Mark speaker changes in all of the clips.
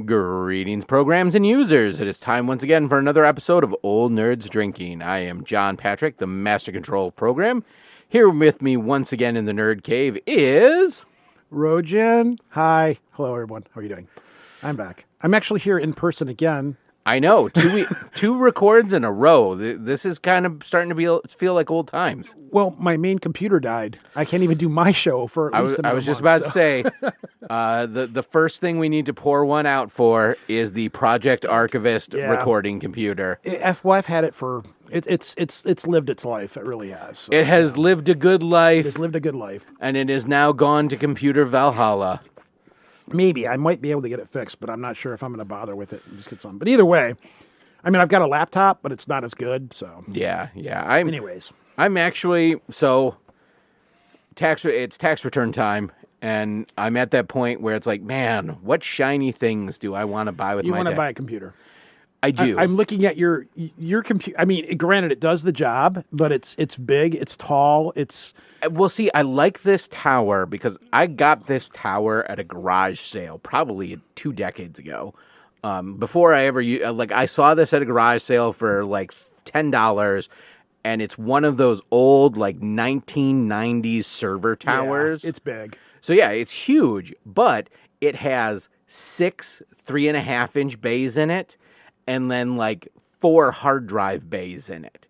Speaker 1: Greetings, programs and users. It is time once again for another episode of Old Nerds Drinking. I am John Patrick, the Master Control Program. Here with me once again in the Nerd Cave is...
Speaker 2: Rojan. Hi. Hello, everyone. How are you doing? I'm back. I'm actually here in person again.
Speaker 1: I know. Two records in a row. This is kind of starting to feel like old times.
Speaker 2: Well, my main computer died. I can't even do my show for at least
Speaker 1: I was just about to say, the first thing we need to pour one out for is the Project Archivist recording computer.
Speaker 2: I've had it for... It's lived its life. It really has. So,
Speaker 1: it has lived a good life.
Speaker 2: It's lived a good life.
Speaker 1: And it is now gone to Computer Valhalla.
Speaker 2: Maybe. I might be able to get it fixed, but I'm not sure if I'm going to bother with it and just get some. But either way, I mean, I've got a laptop, but it's not as good, so...
Speaker 1: Yeah.
Speaker 2: Anyways.
Speaker 1: I'm actually... So, it's tax return time, and I'm at that point where it's like, man, what shiny things do I want to buy with my...
Speaker 2: You want to buy a computer.
Speaker 1: I do.
Speaker 2: I'm looking at your computer. I mean, granted, it does the job, but it's big, it's tall, it's...
Speaker 1: Well, see, I like this tower because I got this tower at a garage sale probably 2 decades ago. Before I ever... I saw this at a garage sale for like $10, and it's one of those old, like, 1990s server towers.
Speaker 2: Yeah, it's big.
Speaker 1: So, yeah, it's huge, but it has 6 3.5-inch bays in it, and then, like, 4 hard drive bays in it.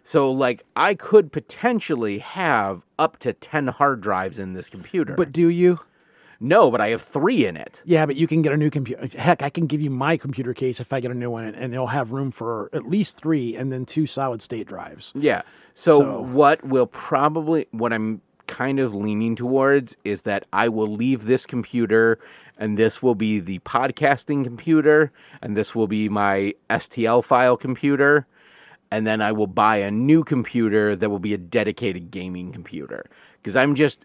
Speaker 1: So, like, I could potentially have up to 10 hard drives in this computer.
Speaker 2: But do you?
Speaker 1: No, but I have 3 in it.
Speaker 2: Yeah, but you can get a new computer. Heck, I can give you my computer case if I get a new one, and it'll have room for at least 3 and then 2 solid-state drives.
Speaker 1: Yeah. So what I'm kind of leaning towards is that I will leave this computer, and this will be the podcasting computer, and this will be my STL file computer, and then I will buy a new computer that will be a dedicated gaming computer. Because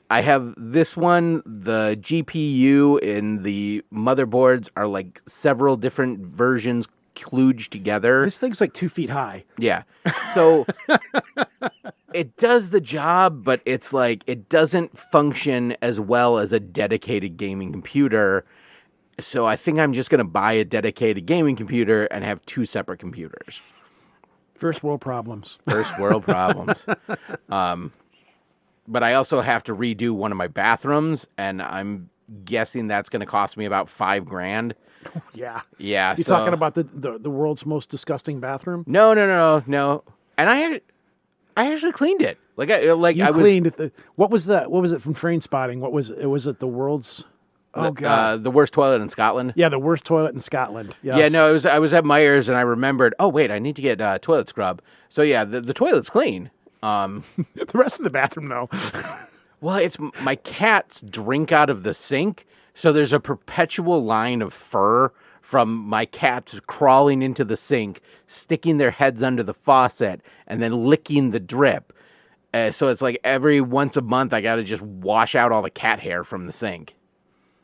Speaker 1: I have this one, the GPU and the motherboards are like several different versions kludged together.
Speaker 2: This thing's like 2 feet high.
Speaker 1: Yeah. So it does the job, but it's like it doesn't function as well as a dedicated gaming computer. So I think I'm just going to buy a dedicated gaming computer and have 2 separate computers.
Speaker 2: First world problems.
Speaker 1: First world problems. But I also have to redo one of my bathrooms, and I'm guessing that's going to cost me about $5,000.
Speaker 2: Yeah.
Speaker 1: Yeah.
Speaker 2: You talking about the world's most disgusting bathroom?
Speaker 1: No. And I actually cleaned it.
Speaker 2: Cleaned it. What was it from Train Spotting? What was it? Was it the world's? Oh God.
Speaker 1: The worst toilet in Scotland.
Speaker 2: Yeah, the worst toilet in Scotland. Yes.
Speaker 1: Yeah, no, I was at Myers and I remembered. Oh wait, I need to get toilet scrub. So yeah, the toilet's clean.
Speaker 2: The rest of the bathroom though.
Speaker 1: Well, it's my cats drink out of the sink, so there's a perpetual line of fur from my cats crawling into the sink, sticking their heads under the faucet, and then licking the drip. So it's like every once a month I got to just wash out all the cat hair from the sink.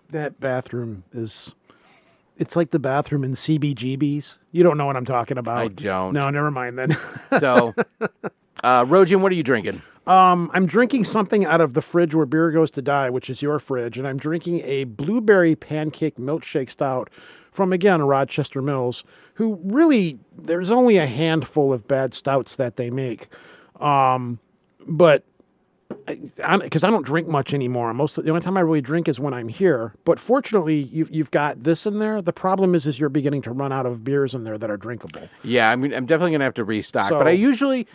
Speaker 2: That bathroom it's like the bathroom in CBGB's. You don't know what I'm talking about.
Speaker 1: I don't.
Speaker 2: No, never mind then.
Speaker 1: So, Rojan, what are you drinking?
Speaker 2: I'm drinking something out of the fridge where beer goes to die, which is your fridge, and I'm drinking a blueberry pancake milkshake stout from, again, Rochester Mills, who really, there's only a handful of bad stouts that they make. But... because I don't drink much anymore. The only time I really drink is when I'm here. But fortunately, you've got this in there. The problem is you're beginning to run out of beers in there that are drinkable.
Speaker 1: Yeah, I mean, I'm definitely gonna have to restock. But I usually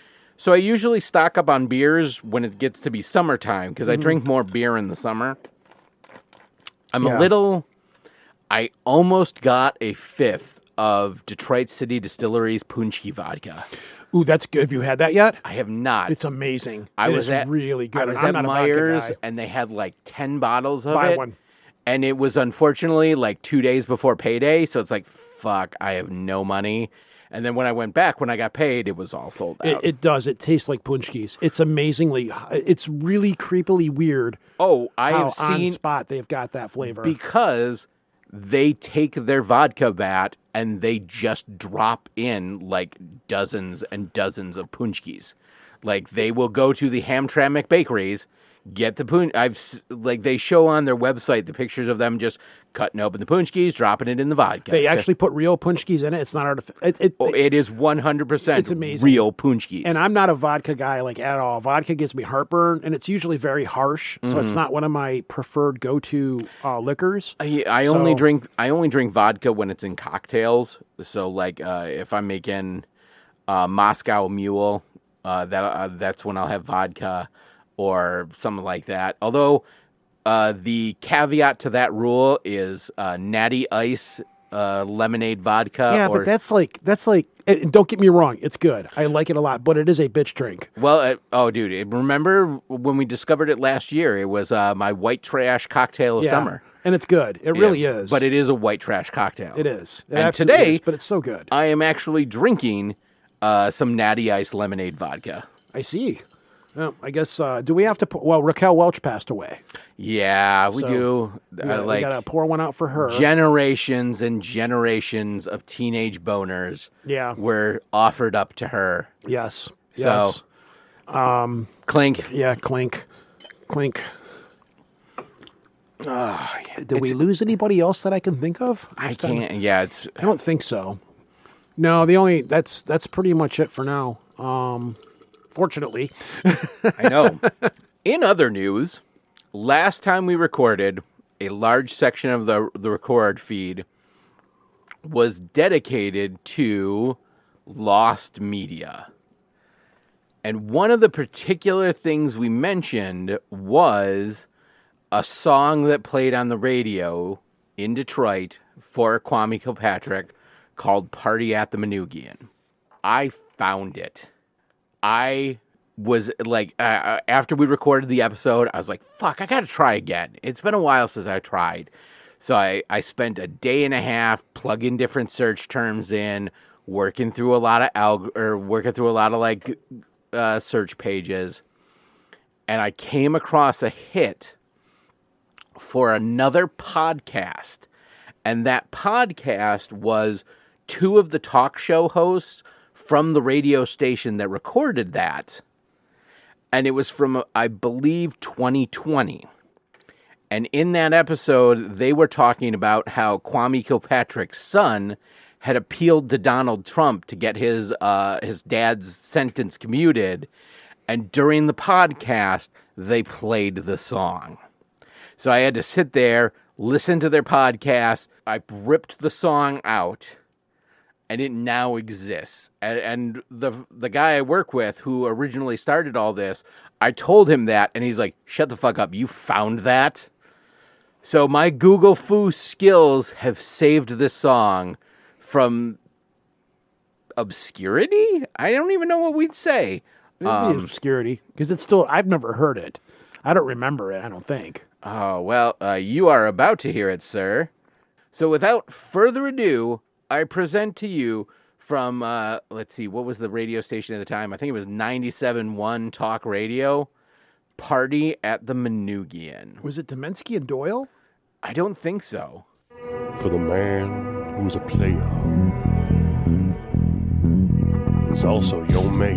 Speaker 1: stock up on beers when it gets to be summertime because I drink more beer in the summer. I almost got a 5th of Detroit City Distillery's Punchki vodka.
Speaker 2: Ooh, that's good. Have you had that yet?
Speaker 1: I have not.
Speaker 2: It's amazing.
Speaker 1: It's
Speaker 2: really good.
Speaker 1: I was at Myers, and they had like 10 bottles of it.
Speaker 2: Buy one.
Speaker 1: And it was unfortunately like 2 days before payday, so it's like, fuck, I have no money. And then when I went back, when I got paid, it was all sold out.
Speaker 2: It does. It tastes like punchkis. It's it's really creepily weird.
Speaker 1: Oh, I have seen...
Speaker 2: on spot they've got that flavor.
Speaker 1: Because they take their vodka vat and they just drop in like dozens and dozens of punchkis. Like they will go to the Hamtramck bakeries, Get the punch. They show on their website the pictures of them just cutting open the punchkis, dropping it in the vodka.
Speaker 2: They actually put real punchkis in it. It's not artificial.
Speaker 1: It is 100%
Speaker 2: it's amazing.
Speaker 1: real punchkis.
Speaker 2: And I'm not a vodka guy at all. Vodka gives me heartburn, and it's usually very harsh, so it's not one of my preferred go-to liquors.
Speaker 1: I only drink vodka when it's in cocktails. So if I'm making Moscow Mule, that's when I'll have vodka or something like that. Although the caveat to that rule is Natty Ice lemonade vodka.
Speaker 2: Yeah, but that's like. Don't get me wrong, it's good. I like it a lot, but it is a bitch drink.
Speaker 1: Well, dude, remember when we discovered it last year? It was my white trash cocktail of summer.
Speaker 2: And it's good. It really is.
Speaker 1: But it is a white trash cocktail.
Speaker 2: It is.
Speaker 1: And today,
Speaker 2: but it's so good.
Speaker 1: I am actually drinking some Natty Ice lemonade vodka.
Speaker 2: I see. Well, I guess, do we have to put, Raquel Welch passed away.
Speaker 1: Yeah, we do.
Speaker 2: We got to pour one out for her.
Speaker 1: Generations and generations of teenage boners were offered up to her.
Speaker 2: Yes.
Speaker 1: So, clink.
Speaker 2: Yeah, clink. Clink. Did we lose anybody else that I can think of?
Speaker 1: I can't. Yeah,
Speaker 2: I don't think so. No, that's pretty much it for now. Fortunately.
Speaker 1: I know. In other news, last time we recorded, a large section of the record feed was dedicated to lost media. And one of the particular things we mentioned was a song that played on the radio in Detroit for Kwame Kilpatrick called Party at the Manoogian. I found it. I was after we recorded the episode, I was like, fuck, I gotta try again. It's been a while since I tried. So I spent a day and a half plugging different search terms in, working through a lot of search pages. And I came across a hit for another podcast. And that podcast was two of the talk show hosts from the radio station that recorded that. And it was from, I believe, 2020. And in that episode, they were talking about how Kwame Kilpatrick's son had appealed to Donald Trump to get his dad's sentence commuted. And during the podcast, they played the song. So I had to sit there, listen to their podcast. I ripped the song out. And it now exists. And the guy I work with who originally started all this, I told him that, and he's like, shut the fuck up, you found that? So my Google Foo skills have saved this song from obscurity? I don't even know what we'd say.
Speaker 2: Maybe obscurity, because it's still, I've never heard it. I don't remember it, I don't think.
Speaker 1: Oh, well, you are about to hear it, sir. So without further ado, I present to you from, let's see, what was the radio station at the time? I think it was 97.1 Talk Radio, Party at the Manoogian.
Speaker 2: Was it Demensky and Doyle?
Speaker 1: I don't think so.
Speaker 3: For the man who's a player is also your mayor.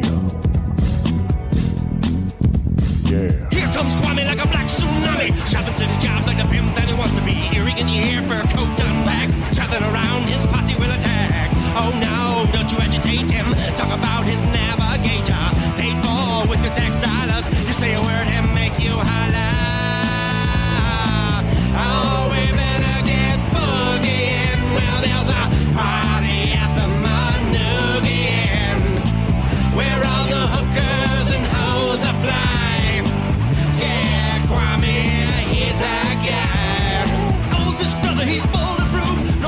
Speaker 3: Yeah.
Speaker 4: Here comes Kwame like a black tsunami, shopping city jobs like the pimp that he wants to be. Earring in the ear, fur coat done back, traveling around his posse will attack. Oh no, don't you agitate him, talk about his navigator. Paid for with your tax dollars, you say a word and make you holler. Oh, we better get boogieing, well there's a party at the Manoogian, where all the hookers and hoes are fly. Yeah, Kwame, he's a guy. Oh, this fella, he's bulletproof.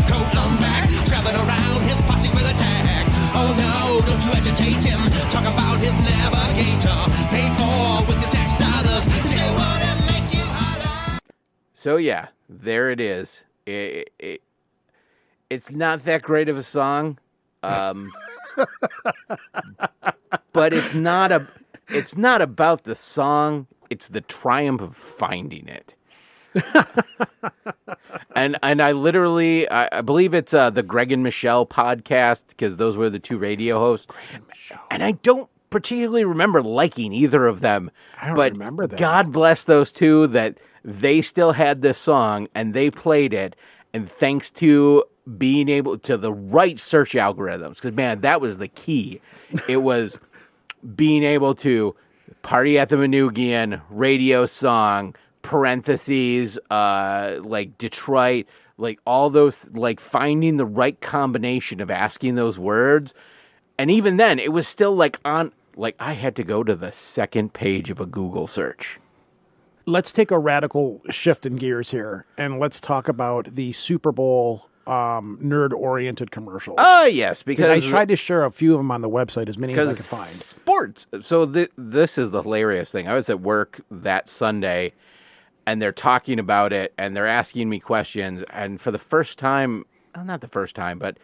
Speaker 4: fur coat on back, traveling around his posse will attack. Oh no, don't you agitate him. Talk about his navigator, paid for with your tax dollars. Say what and make you holler.
Speaker 1: So yeah, there it is. It's not that great of a song, but it's not about the song. It's the triumph of finding it. and I literally I believe it's the Greg and Michelle podcast, because those were the two radio hosts. And I don't particularly remember liking either of them.
Speaker 2: I don't
Speaker 1: but
Speaker 2: remember that.
Speaker 1: God bless those two that they still had this song and they played it, and thanks to being able to the right search algorithms, because man, that was the key. It was being able to Party at the Manugian, radio song, parentheses, like Detroit, like all those, like finding the right combination of asking those words. And even then, it was still like I had to go to the second page of a Google search.
Speaker 2: Let's take a radical shift in gears here, and let's talk about the Super Bowl nerd-oriented commercials.
Speaker 1: Oh, yes, because
Speaker 2: I tried to share a few of them on the website, as many as I could find.
Speaker 1: Sports. So this is the hilarious thing. I was at work that Sunday, and they're talking about it, and they're asking me questions, and for the first time, well, not the first time, but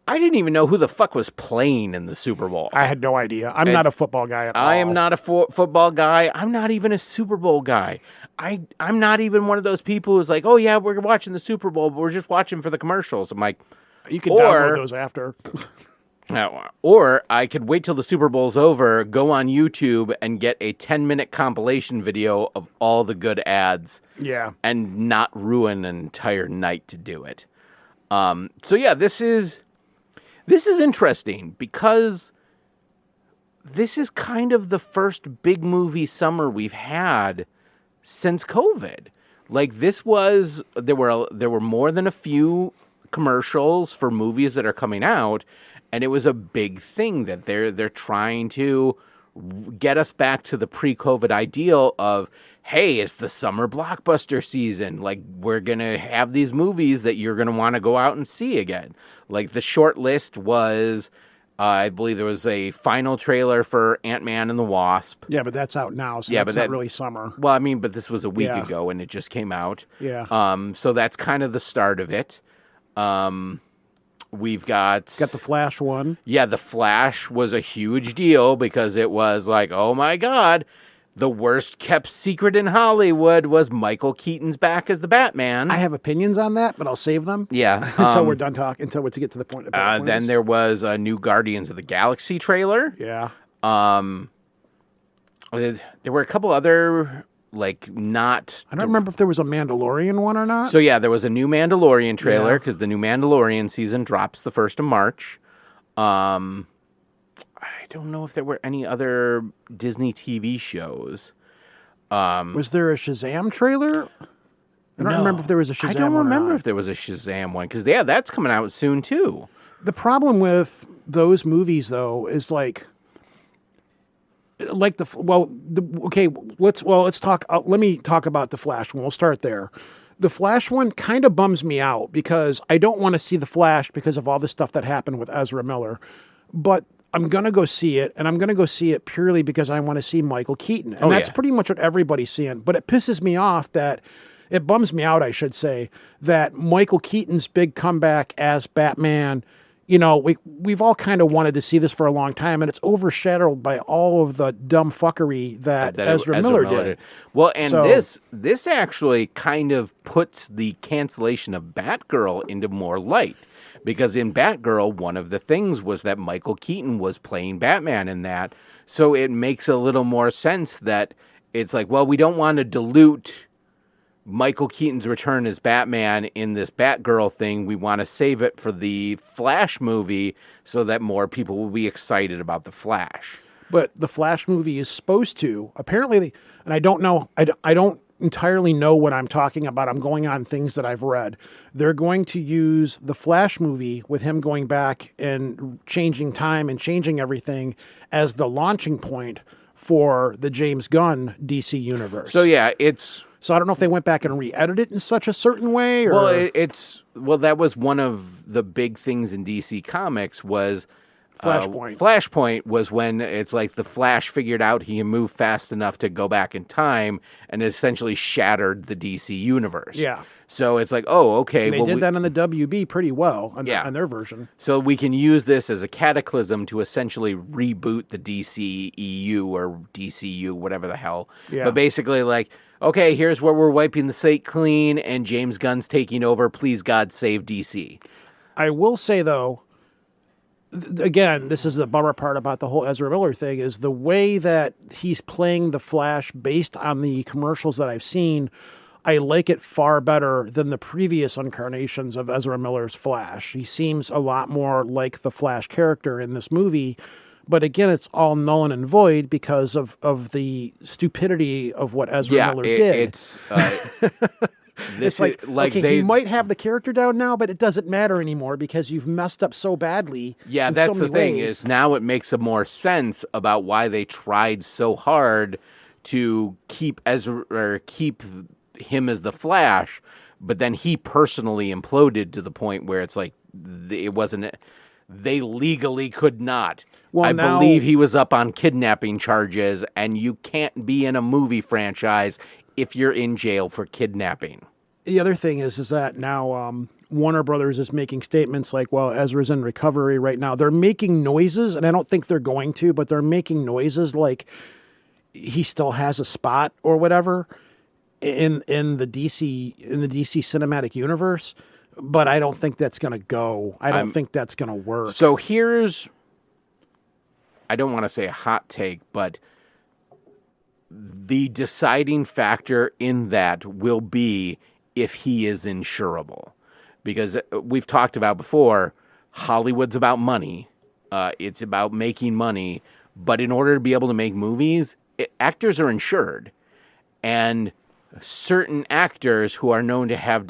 Speaker 1: I didn't even know who the fuck was playing in the Super Bowl.
Speaker 2: I had no idea. I'm not a football guy at all.
Speaker 1: I am not a football guy. I'm not even a Super Bowl guy. I'm not even one of those people who's like, oh yeah, we're watching the Super Bowl, but we're just watching for the commercials. I'm like,
Speaker 2: you can download those after.
Speaker 1: Or I could wait till the Super Bowl's over, go on YouTube and get a 10-minute compilation video of all the good ads.
Speaker 2: Yeah.
Speaker 1: And not ruin an entire night to do it. So yeah, this is interesting because this is kind of the first big movie summer we've had since COVID. Like there were more than a few commercials for movies that are coming out, and it was a big thing that they're trying to get us back to the pre-COVID ideal of, hey, it's the summer blockbuster season. Like, we're going to have these movies that you're going to want to go out and see again. Like, the short list was, I believe there was a final trailer for Ant-Man and the Wasp.
Speaker 2: Yeah, but that's out now, so that's not really summer.
Speaker 1: Well, I mean, but this was a week ago and it just came out.
Speaker 2: Yeah.
Speaker 1: So that's kind of the start of it. We've got
Speaker 2: the Flash one.
Speaker 1: Yeah, the Flash was a huge deal because it was like, oh my God, the worst kept secret in Hollywood was Michael Keaton's back as the Batman.
Speaker 2: I have opinions on that, but I'll save them.
Speaker 1: Yeah.
Speaker 2: Until we're done talking, until we get to the point.
Speaker 1: Then there was a new Guardians of the Galaxy trailer.
Speaker 2: Yeah.
Speaker 1: There were a couple other, like, not...
Speaker 2: I don't remember if there was a Mandalorian one or not.
Speaker 1: So yeah, there was a new Mandalorian trailer because the new Mandalorian season drops the 1st of March. I don't know if there were any other Disney TV shows.
Speaker 2: Was there a Shazam trailer? I don't remember if there was a Shazam one.
Speaker 1: I don't remember if there was a Shazam one, because that's coming out soon too.
Speaker 2: The problem with those movies, though, is let's talk. Let me talk about the Flash one. We'll start there. The Flash one kind of bums me out because I don't want to see the Flash because of all the stuff that happened with Ezra Miller, but I'm going to go see it, and I'm going to go see it purely because I want to see Michael Keaton. And that's pretty much what everybody's seeing. But it pisses me off it bums me out, I should say, that Michael Keaton's big comeback as Batman, we've all kind of wanted to see this for a long time, and it's overshadowed by all of the dumb fuckery that Ezra Miller did.
Speaker 1: Well, and this actually kind of puts the cancellation of Batgirl into more light. Because in Batgirl, one of the things was that Michael Keaton was playing Batman in that. So it makes a little more sense that it's like, well, we don't want to dilute Michael Keaton's return as Batman in this Batgirl thing. We want to save it for the Flash movie so that more people will be excited about the Flash.
Speaker 2: But the Flash movie is supposed to, apparently, and I don't know, I don't entirely know what I'm talking about. I'm going on things that I've read. They're going to use the Flash movie with him going back and changing time and changing everything as the launching point for the James Gunn DC universe.
Speaker 1: So yeah,
Speaker 2: So I don't know if they went back and re-edited it in such a certain way. Or...
Speaker 1: Well, that was one of the big things in DC Comics was
Speaker 2: Flashpoint.
Speaker 1: Flashpoint was when it's like the Flash figured out he can move fast enough to go back in time and essentially shattered the DC universe.
Speaker 2: Yeah.
Speaker 1: So it's like, oh, okay.
Speaker 2: And they did that on the WB pretty well on their version.
Speaker 1: So we can use this as a cataclysm to essentially reboot the DCEU or DCU, whatever the hell.
Speaker 2: Yeah.
Speaker 1: But basically, like, okay, here's where we're wiping the slate clean and James Gunn's taking over. Please, God, save DC.
Speaker 2: I will say, though, again, this is the bummer part about the whole Ezra Miller thing, is the way that he's playing the Flash based on the commercials that I've seen. I like it far better than the previous incarnations of Ezra Miller's Flash. He seems a lot more like the Flash character in this movie. But again, it's all null and void because of the stupidity of what Ezra Miller did.
Speaker 1: It's
Speaker 2: like, you might have the character down now, but it doesn't matter anymore because you've messed up so badly.
Speaker 1: Yeah, that's the thing is now it makes more sense about why they tried so hard to keep him as the Flash, but then he personally imploded to the point where it's like it wasn't. They legally could not. Well, I believe he was up on kidnapping charges, and you can't be in a movie franchise if you're in jail for kidnapping.
Speaker 2: The other thing is that now Warner Brothers is making statements like, well, Ezra's in recovery right now. They're making noises, and I don't think they're going to, but they're making noises like he still has a spot or whatever in the DC cinematic universe. But I don't think that's going to go. I don't think that's going to work.
Speaker 1: So here's, I don't want to say a hot take, but the deciding factor in that will be if he is insurable. Because we've talked about before, Hollywood's about money. It's about making money. But in order to be able to make movies, actors are insured. And certain actors who are known to have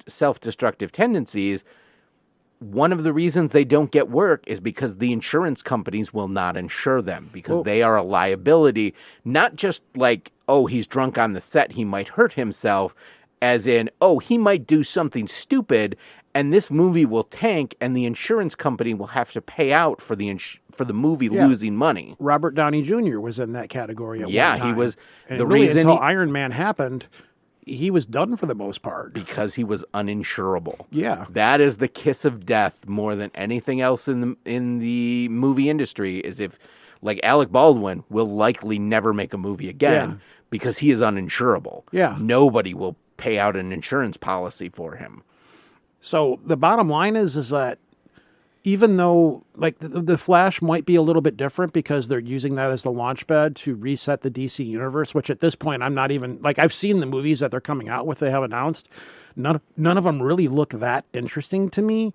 Speaker 1: self-destructive tendencies, one of the reasons they don't get work is because the insurance companies will not insure them because they are a liability. Not just like, oh, he's drunk on the set, he might hurt himself, as in, oh, he might do something stupid and this movie will tank and the insurance company will have to pay out for the movie losing money.
Speaker 2: Robert Downey Jr. was in that category at one time.
Speaker 1: He was.
Speaker 2: And the reason until Iron Man happened, he was done for the most part.
Speaker 1: Because he was uninsurable.
Speaker 2: Yeah.
Speaker 1: That is the kiss of death more than anything else in the movie industry, is if, like Alec Baldwin will likely never make a movie again because he is uninsurable.
Speaker 2: Yeah.
Speaker 1: Nobody will pay out an insurance policy for him.
Speaker 2: So the bottom line is that even though like the Flash might be a little bit different because they're using that as the launch pad to reset the DC universe, which at this point I'm not even like, I've seen the movies that they're coming out with, they have announced. None of them really look that interesting to me.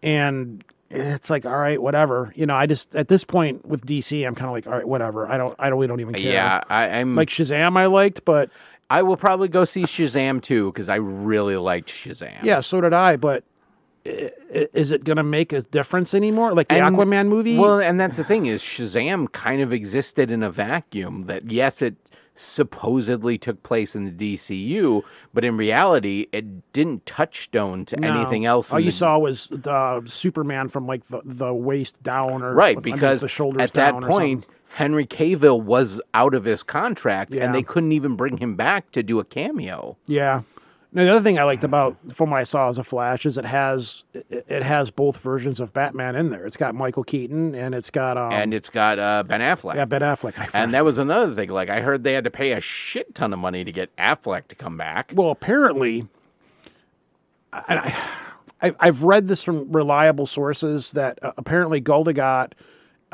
Speaker 2: And it's like, all right, whatever. You know, I just at this point with DC, I'm kind of like, all right, whatever. I really don't even care.
Speaker 1: Yeah, I'm
Speaker 2: like Shazam I liked, but
Speaker 1: I will probably go see Shazam too because I really liked Shazam.
Speaker 2: Yeah, so did I, but is it going to make a difference anymore? Like the Aquaman movie?
Speaker 1: Well, and that's the thing is Shazam kind of existed in a vacuum that, yes, it supposedly took place in the DCU, but in reality, it didn't touchstone to anything else.
Speaker 2: All you saw was the Superman from like the waist down or
Speaker 1: right, because
Speaker 2: the shoulders
Speaker 1: at that point, Henry Cavill was out of his contract, and they couldn't even bring him back to do a cameo.
Speaker 2: Yeah. Now, the other thing I liked about from what I saw as a Flash is it has both versions of Batman in there. It's got Michael Keaton and it's got
Speaker 1: Ben Affleck.
Speaker 2: Yeah, Ben Affleck.
Speaker 1: And that was another thing. Like I heard they had to pay a shit ton of money to get Affleck to come back.
Speaker 2: Well, apparently, I've read this from reliable sources that apparently Gal Gadot,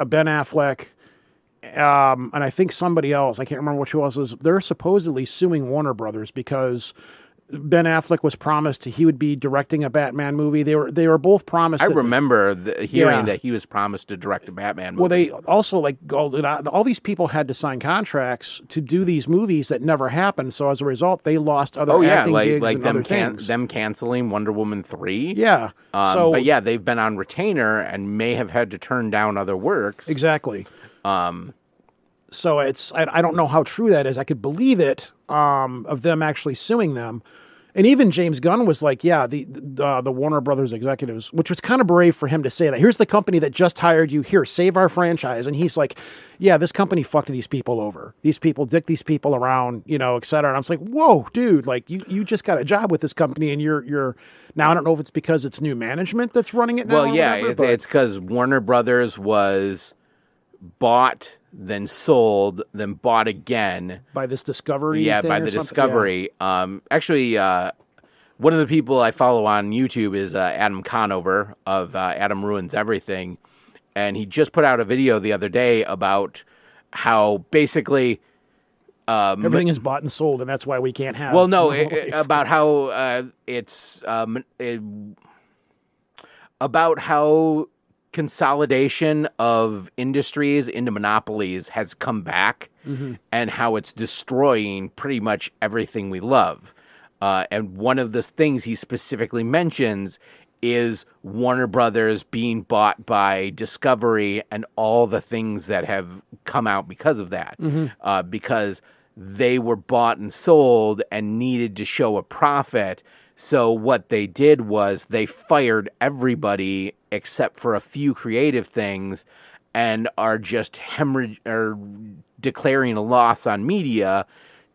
Speaker 2: Ben Affleck, and I think somebody else, I can't remember which else was, they're supposedly suing Warner Brothers because Ben Affleck was promised he would be directing a Batman movie. They were both promised.
Speaker 1: I remember hearing that he was promised to direct a Batman movie.
Speaker 2: Well, they also all these people had to sign contracts to do these movies that never happened. So as a result, they lost other acting gigs and other things.
Speaker 1: Them canceling Wonder Woman 3.
Speaker 2: Yeah.
Speaker 1: But yeah, they've been on retainer and may have had to turn down other works.
Speaker 2: Exactly. So I don't know how true that is. I could believe it of them actually suing them. And even James Gunn was like, yeah, the Warner Brothers executives, which was kind of brave for him to say that. Here's the company that just hired you. Here, save our franchise. And he's like, yeah, this company fucked these people over. These people dick these people around, et cetera. And I was like, whoa, dude, like you just got a job with this company and you're now, I don't know if it's because it's new management that's running it now.
Speaker 1: Well, yeah, it's because Warner Brothers was bought, then sold, then bought again
Speaker 2: by this Discovery.
Speaker 1: Yeah, by the Discovery. Yeah. Actually, one of the people I follow on YouTube is Adam Conover of Adam Ruins Everything, and he just put out a video the other day about how basically
Speaker 2: everything is bought and sold, and that's why we can't have.
Speaker 1: Well, no, about how about how consolidation of industries into monopolies has come back, and how it's destroying pretty much everything we love. And one of the things he specifically mentions is Warner Brothers being bought by Discovery and all the things that have come out because of that. Because they were bought and sold and needed to show a profit. So what they did was they fired everybody except for a few creative things and are just declaring a loss on media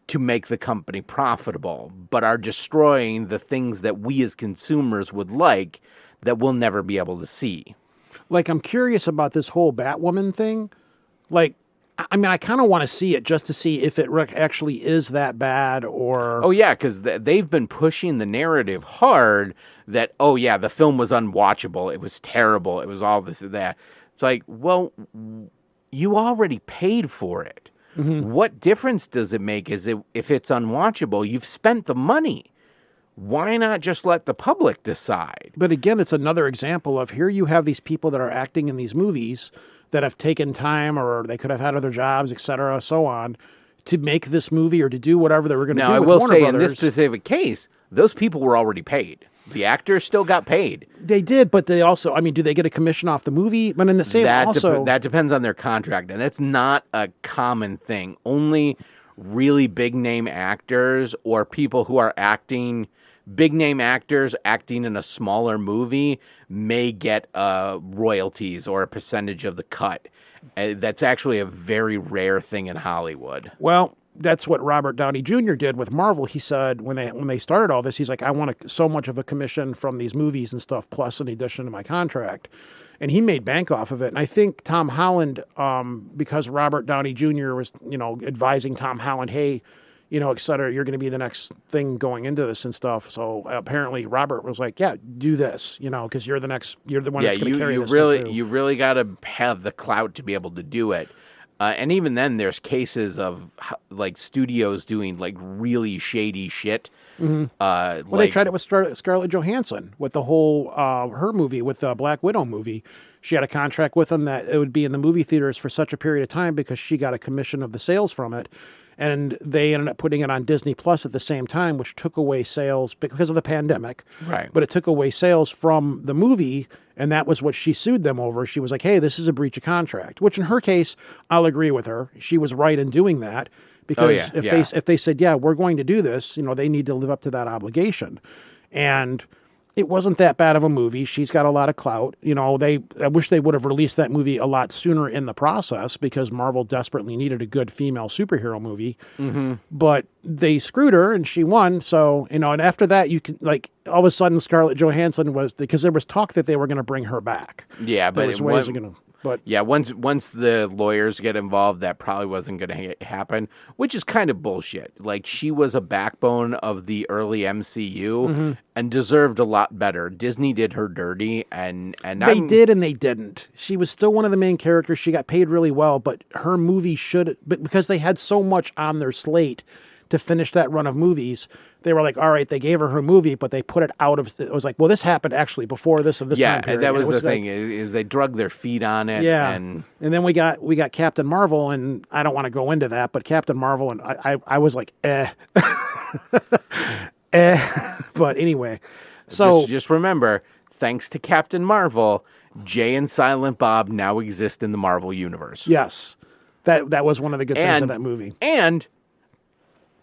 Speaker 1: to make the company profitable, but are destroying the things that we as consumers would like that we'll never be able to see.
Speaker 2: Like, I'm curious about this whole Batwoman thing. Like, I mean, I kind of want to see it just to see if it actually is that bad or...
Speaker 1: Oh, yeah, because they've been pushing the narrative hard that, oh, yeah, the film was unwatchable. It was terrible. It was all this and that. It's like, well, you already paid for it. What difference does it make if it's unwatchable? You've spent the money. Why not just let the public decide?
Speaker 2: But again, it's another example of here you have these people that are acting in these movies that have taken time, or they could have had other jobs, et cetera, so on, to make this movie or to do whatever they were going to do with Warner Brothers. Now, I will say, in
Speaker 1: this specific case, those people were already paid. The actors still got paid.
Speaker 2: They did, but they also, I mean, do they get a commission off the movie? But in the same
Speaker 1: that depends on their contract, and that's not a common thing. Only really big-name actors or people who are acting... Big-name actors acting in a smaller movie may get royalties or a percentage of the cut. That's actually a very rare thing in Hollywood.
Speaker 2: Well, that's what Robert Downey Jr. did with Marvel. He said when they started all this, he's like, I want so much of a commission from these movies and stuff, plus in addition to my contract. And he made bank off of it. And I think Tom Holland, because Robert Downey Jr. was, advising Tom Holland, hey, et cetera, you're going to be the next thing going into this and stuff. So apparently Robert was like, yeah, do this, because you're the one that's going to carry this.
Speaker 1: You really got to have the clout to be able to do it. And even then there's cases of like studios doing like really shady shit.
Speaker 2: They tried it with Scarlett Johansson with the whole, her movie, with the Black Widow movie. She had a contract with them that it would be in the movie theaters for such a period of time because she got a commission of the sales from it. And they ended up putting it on Disney Plus at the same time, which took away sales because of the pandemic.
Speaker 1: Right.
Speaker 2: But it took away sales from the movie, and that was what she sued them over. She was like, hey, this is a breach of contract, which in her case, I'll agree with her. She was right in doing that because if they said, yeah, we're going to do this, they need to live up to that obligation. And it wasn't that bad of a movie. She's got a lot of clout. I wish they would have released that movie a lot sooner in the process because Marvel desperately needed a good female superhero movie. But they screwed her and she won. So, and after that, you can all of a sudden Scarlett Johansson because there was talk that they were going to bring her back.
Speaker 1: Yeah, but once the lawyers get involved, that probably wasn't going to happen, which is kind of bullshit. Like, she was a backbone of the early MCU and deserved a lot better. Disney did her dirty, and
Speaker 2: they did and they didn't. She was still one of the main characters. She got paid really well, but her movie because they had so much on their slate to finish that run of movies, they were like, all right, they gave her movie, but they put it out of, it was like, well, this happened actually before this and this time period.
Speaker 1: Yeah, that was the thing, is they drug their feet on it.
Speaker 2: Yeah, and then we got Captain Marvel, and I don't want to go into that, but Captain Marvel, and I was like, but anyway. So
Speaker 1: just remember, thanks to Captain Marvel, Jay and Silent Bob now exist in the Marvel Universe.
Speaker 2: Yes. That was one of the good things of that movie.
Speaker 1: And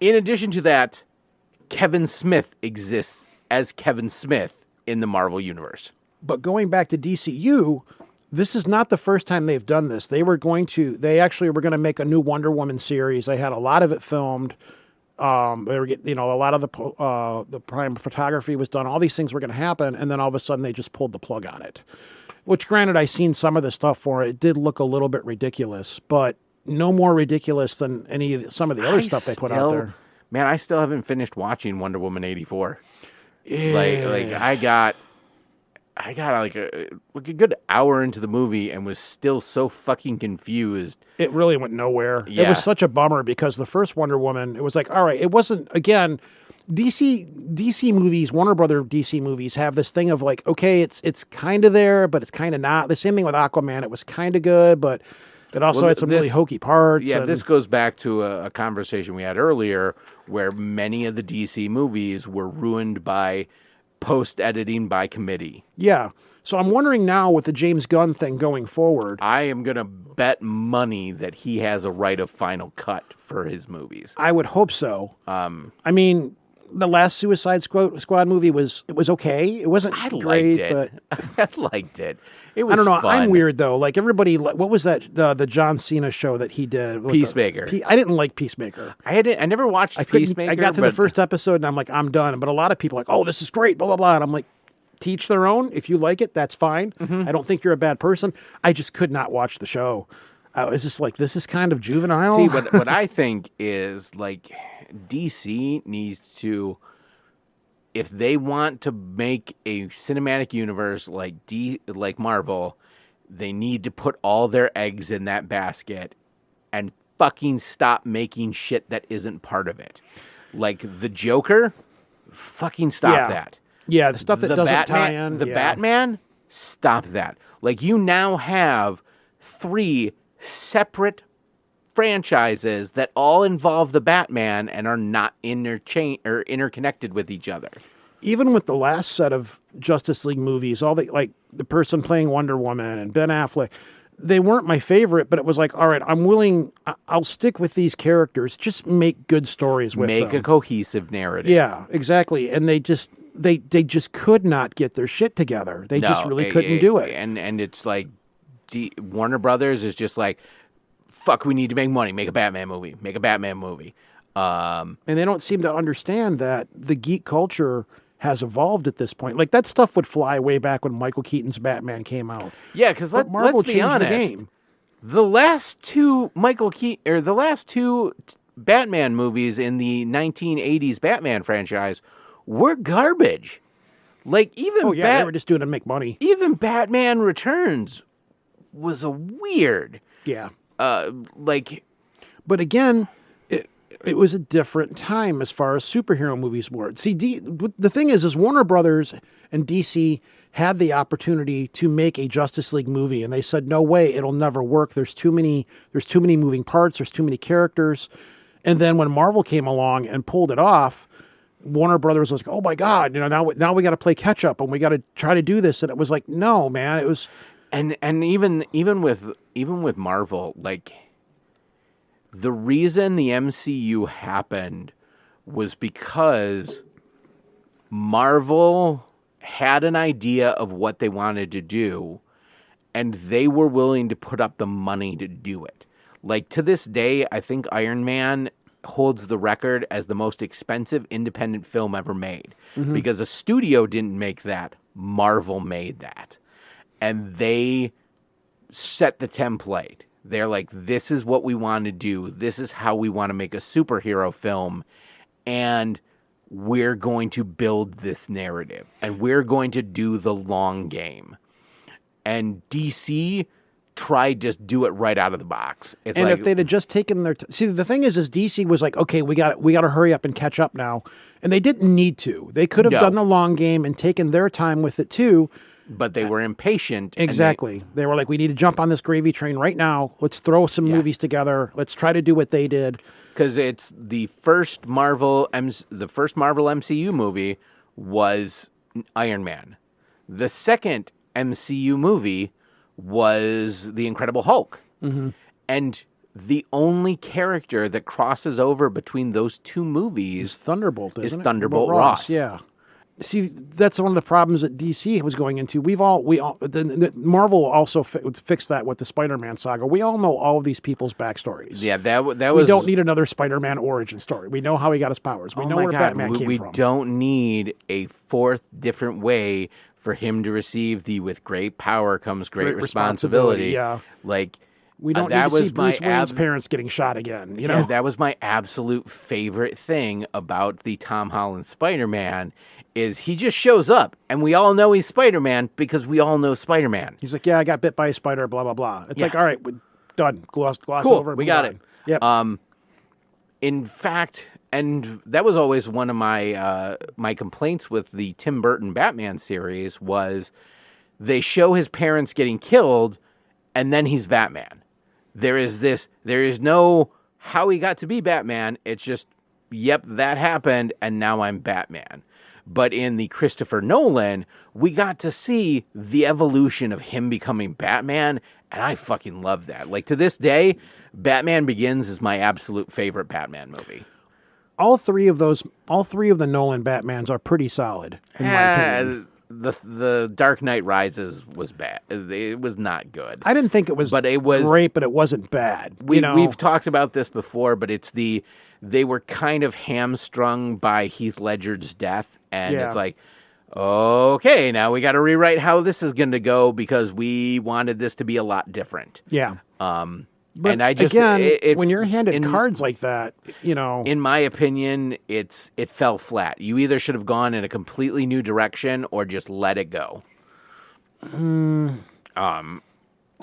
Speaker 1: in addition to that, Kevin Smith exists as Kevin Smith in the Marvel Universe.
Speaker 2: But going back to DCU, this is not the first time they've done this. They actually were going to make a new Wonder Woman series. They had a lot of it filmed. They were getting, a lot of the prime photography was done. All these things were going to happen, and then all of a sudden they just pulled the plug on it. Which, granted, I seen some of the stuff for it. It did look a little bit ridiculous, but no more ridiculous than some of the other stuff they put out there.
Speaker 1: Man, I still haven't finished watching Wonder Woman 84.
Speaker 2: Yeah.
Speaker 1: Like I got like a good hour into the movie and was still so fucking confused.
Speaker 2: It really went nowhere.
Speaker 1: Yeah.
Speaker 2: It was such a bummer because the first Wonder Woman, it was like, all right, it wasn't, again, DC movies, Warner Brother DC movies have this thing of like, okay, it's kind of there, but it's kind of not. The same thing with Aquaman. It was kind of good, but it also had some really hokey parts.
Speaker 1: Yeah, this goes back to a conversation we had earlier where many of the DC movies were ruined by post-editing by committee.
Speaker 2: Yeah. So I'm wondering now with the James Gunn thing going forward.
Speaker 1: I am going to bet money that he has a right of final cut for his movies.
Speaker 2: I would hope so. I mean, the last Suicide Squad movie it was okay. It wasn't great, but
Speaker 1: I liked it. It was
Speaker 2: I don't know.
Speaker 1: fun.
Speaker 2: I'm weird though. Like everybody, what was that? The John Cena show that he did.
Speaker 1: Peacemaker.
Speaker 2: I didn't like Peacemaker.
Speaker 1: I never watched Peacemaker.
Speaker 2: I got to the first episode and I'm like, I'm done. But a lot of people are like, oh, this is great, blah blah blah. And I'm like, teach their own. If you like it, that's fine. Mm-hmm. I don't think you're a bad person. I just could not watch the show. I was just like, this is kind of juvenile.
Speaker 1: See, what I think is like DC needs to, if they want to make a cinematic universe like Marvel, they need to put all their eggs in that basket and fucking stop making shit that isn't part of it. Like the Joker, fucking stop that.
Speaker 2: Yeah, the stuff that doesn't tie in.
Speaker 1: The Batman, stop that. Like you now have 3 separate franchises that all involve the Batman and are not interconnected with each other.
Speaker 2: Even with the last set of Justice League movies, all the the person playing Wonder Woman and Ben Affleck, they weren't my favorite, but it was like, all right, I'll stick with these characters. Just make good stories with them.
Speaker 1: Make a cohesive narrative.
Speaker 2: Yeah, exactly. And they just could not get their shit together. They just really couldn't do it.
Speaker 1: And it's like Warner Brothers is just like, fuck, we need to make money. Make a Batman movie. And
Speaker 2: they don't seem to understand that the geek culture has evolved at this point. Like that stuff would fly way back when Michael Keaton's Batman came out.
Speaker 1: Yeah, because let's be honest.
Speaker 2: The game.
Speaker 1: The last two the last two Batman movies in the 1980s Batman franchise were garbage. Like even
Speaker 2: they were just doing it to make money.
Speaker 1: Even Batman Returns was a weird.
Speaker 2: Yeah.
Speaker 1: But
Speaker 2: again, it was a different time as far as superhero movies were. See, the thing is Warner Brothers and DC had the opportunity to make a Justice League movie, and they said, no way, it'll never work. There's too many moving parts. There's too many characters. And then when Marvel came along and pulled it off, Warner Brothers was like, oh my God, now we got to play catch up and we got to try to do this. And it was like, no, man, it was.
Speaker 1: And even with Marvel, like the reason the MCU happened was because Marvel had an idea of what they wanted to do, and they were willing to put up the money to do it. Like to this day, I think Iron Man holds the record as the most expensive independent film ever made, because a studio didn't make that. Marvel made that. And they set the template. They're like, this is what we want to do. This is how we want to make a superhero film. And we're going to build this narrative. And we're going to do the long game. And DC tried to do it right out of the box. It's
Speaker 2: and
Speaker 1: like,
Speaker 2: if they'd have just taken their... See, the thing is DC was like, okay, we got to hurry up and catch up now. And they didn't need to. They could have done the long game and taken their time with it too.
Speaker 1: But they were impatient.
Speaker 2: Exactly. They were like, we need to jump on this gravy train right now. Let's throw some movies together. Let's try to do what they did.
Speaker 1: Because it's the first Marvel MCU movie was Iron Man. The second MCU movie was The Incredible Hulk. Mm-hmm. And the only character that crosses over between those two movies
Speaker 2: Thunderbolt,
Speaker 1: is
Speaker 2: isn't it?
Speaker 1: Thunderbolt Ross.
Speaker 2: Yeah. See, that's one of the problems that DC was going into. Marvel also fixed that with the Spider-Man saga. We all know all of these people's backstories.
Speaker 1: Yeah, that was.
Speaker 2: We don't need another Spider-Man origin story. We know how he got his powers. We know where Batman came from.
Speaker 1: We don't need a fourth different way for him to receive the "with great power comes great responsibility."
Speaker 2: Yeah,
Speaker 1: like
Speaker 2: we don't need to see Bruce Wayne's parents getting shot again. You know,
Speaker 1: that was my absolute favorite thing about the Tom Holland Spider-Man. Is he just shows up, and we all know he's Spider-Man because we all know Spider-Man.
Speaker 2: He's like, yeah, I got bit by a spider, blah, blah, blah. It's like, all right, we're done. Gloss
Speaker 1: cool,
Speaker 2: over.
Speaker 1: We got it.
Speaker 2: Yep.
Speaker 1: In fact, and that was always one of my my complaints with the Tim Burton Batman series was they show his parents getting killed, and then he's Batman. There is no how he got to be Batman. It's just, yep, that happened, and now I'm Batman. But in the Christopher Nolan, we got to see the evolution of him becoming Batman, and I fucking love that. Like, to this day, Batman Begins is my absolute favorite Batman movie.
Speaker 2: All three of the Nolan Batmans are pretty solid, in my opinion.
Speaker 1: The Dark Knight Rises was bad. It was not good.
Speaker 2: I didn't think it was great, but it wasn't bad.
Speaker 1: We've talked about this before, but they were kind of hamstrung by Heath Ledger's death. And it's like, okay, now we got to rewrite how this is going to go because we wanted this to be a lot different.
Speaker 2: Yeah. But
Speaker 1: and I just
Speaker 2: again, when you're handed cards like that,
Speaker 1: in my opinion, it fell flat. You either should have gone in a completely new direction or just let it go.
Speaker 2: I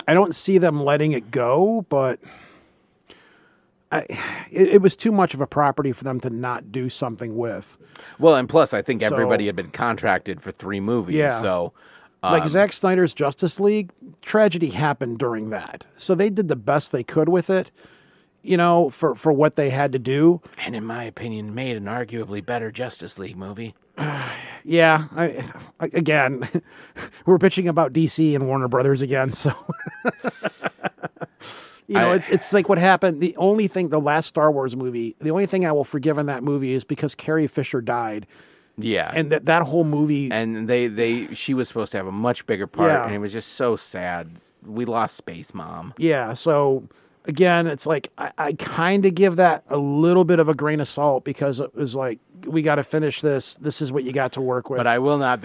Speaker 2: don't see them letting it go, but it was too much of a property for them to not do something with.
Speaker 1: Well, and plus, I think everybody had been contracted for 3 movies. Yeah. So,
Speaker 2: like Zack Snyder's Justice League, tragedy happened during that. So they did the best they could with it, for what they had to do.
Speaker 1: And in my opinion, made an arguably better Justice League movie.
Speaker 2: Yeah. Again, we're bitching about DC and Warner Brothers again, so... it's like what happened. The last Star Wars movie, the only thing I will forgive in that movie is because Carrie Fisher died.
Speaker 1: Yeah.
Speaker 2: And that whole movie.
Speaker 1: And she was supposed to have a much bigger part, and it was just so sad. We lost Space Mom.
Speaker 2: Yeah. So, again, it's like, I kind of give that a little bit of a grain of salt because it was like, we got to finish this. This is what you got to work with.
Speaker 1: But I will not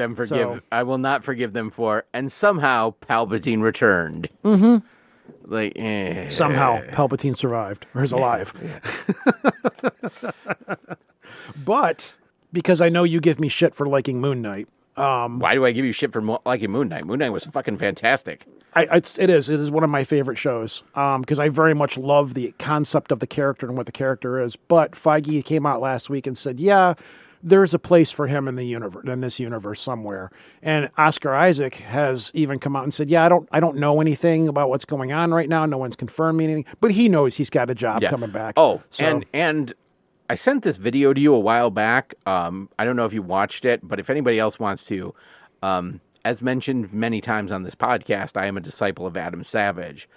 Speaker 1: forgive them for, and somehow Palpatine returned.
Speaker 2: Mm-hmm.
Speaker 1: Like
Speaker 2: somehow Palpatine survived or is alive. But because I know you give me shit for liking Moon Knight.
Speaker 1: Why do I give you shit for liking Moon Knight? Moon Knight was fucking fantastic.
Speaker 2: It is one of my favorite shows because I very much love the concept of the character and what the character is. But Feige came out last week and said, yeah, there's a place for him in this universe somewhere. And Oscar Isaac has even come out and said, yeah, I don't know anything about what's going on right now. No one's confirmed anything, but he knows he's got a job coming back.
Speaker 1: Oh, so. and I sent this video to you a while back. I don't know if you watched it, but if anybody else wants to, as mentioned many times on this podcast, I am a disciple of Adam Savage.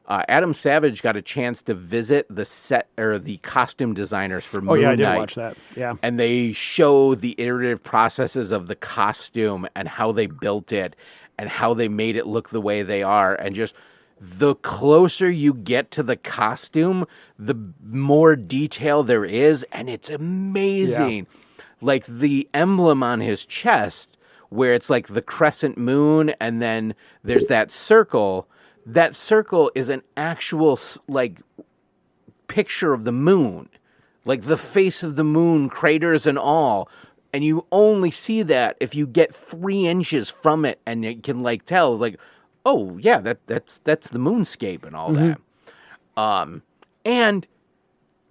Speaker 1: Adam Savage got a chance to visit the set or the costume designers for Moon Knight.
Speaker 2: Oh, yeah, I did watch that. Yeah.
Speaker 1: And they show the iterative processes of the costume and how they built it and how they made it look the way they are. And just the closer you get to the costume, the more detail there is. And it's amazing. Yeah. Like the emblem on his chest where it's like the crescent moon and then there's that circle. That circle is an actual, like, picture of the moon. Like, the face of the moon, craters and all. And you only see that if you get 3 inches from it and you can, like, tell, like, oh, yeah, that's the moonscape and all that. And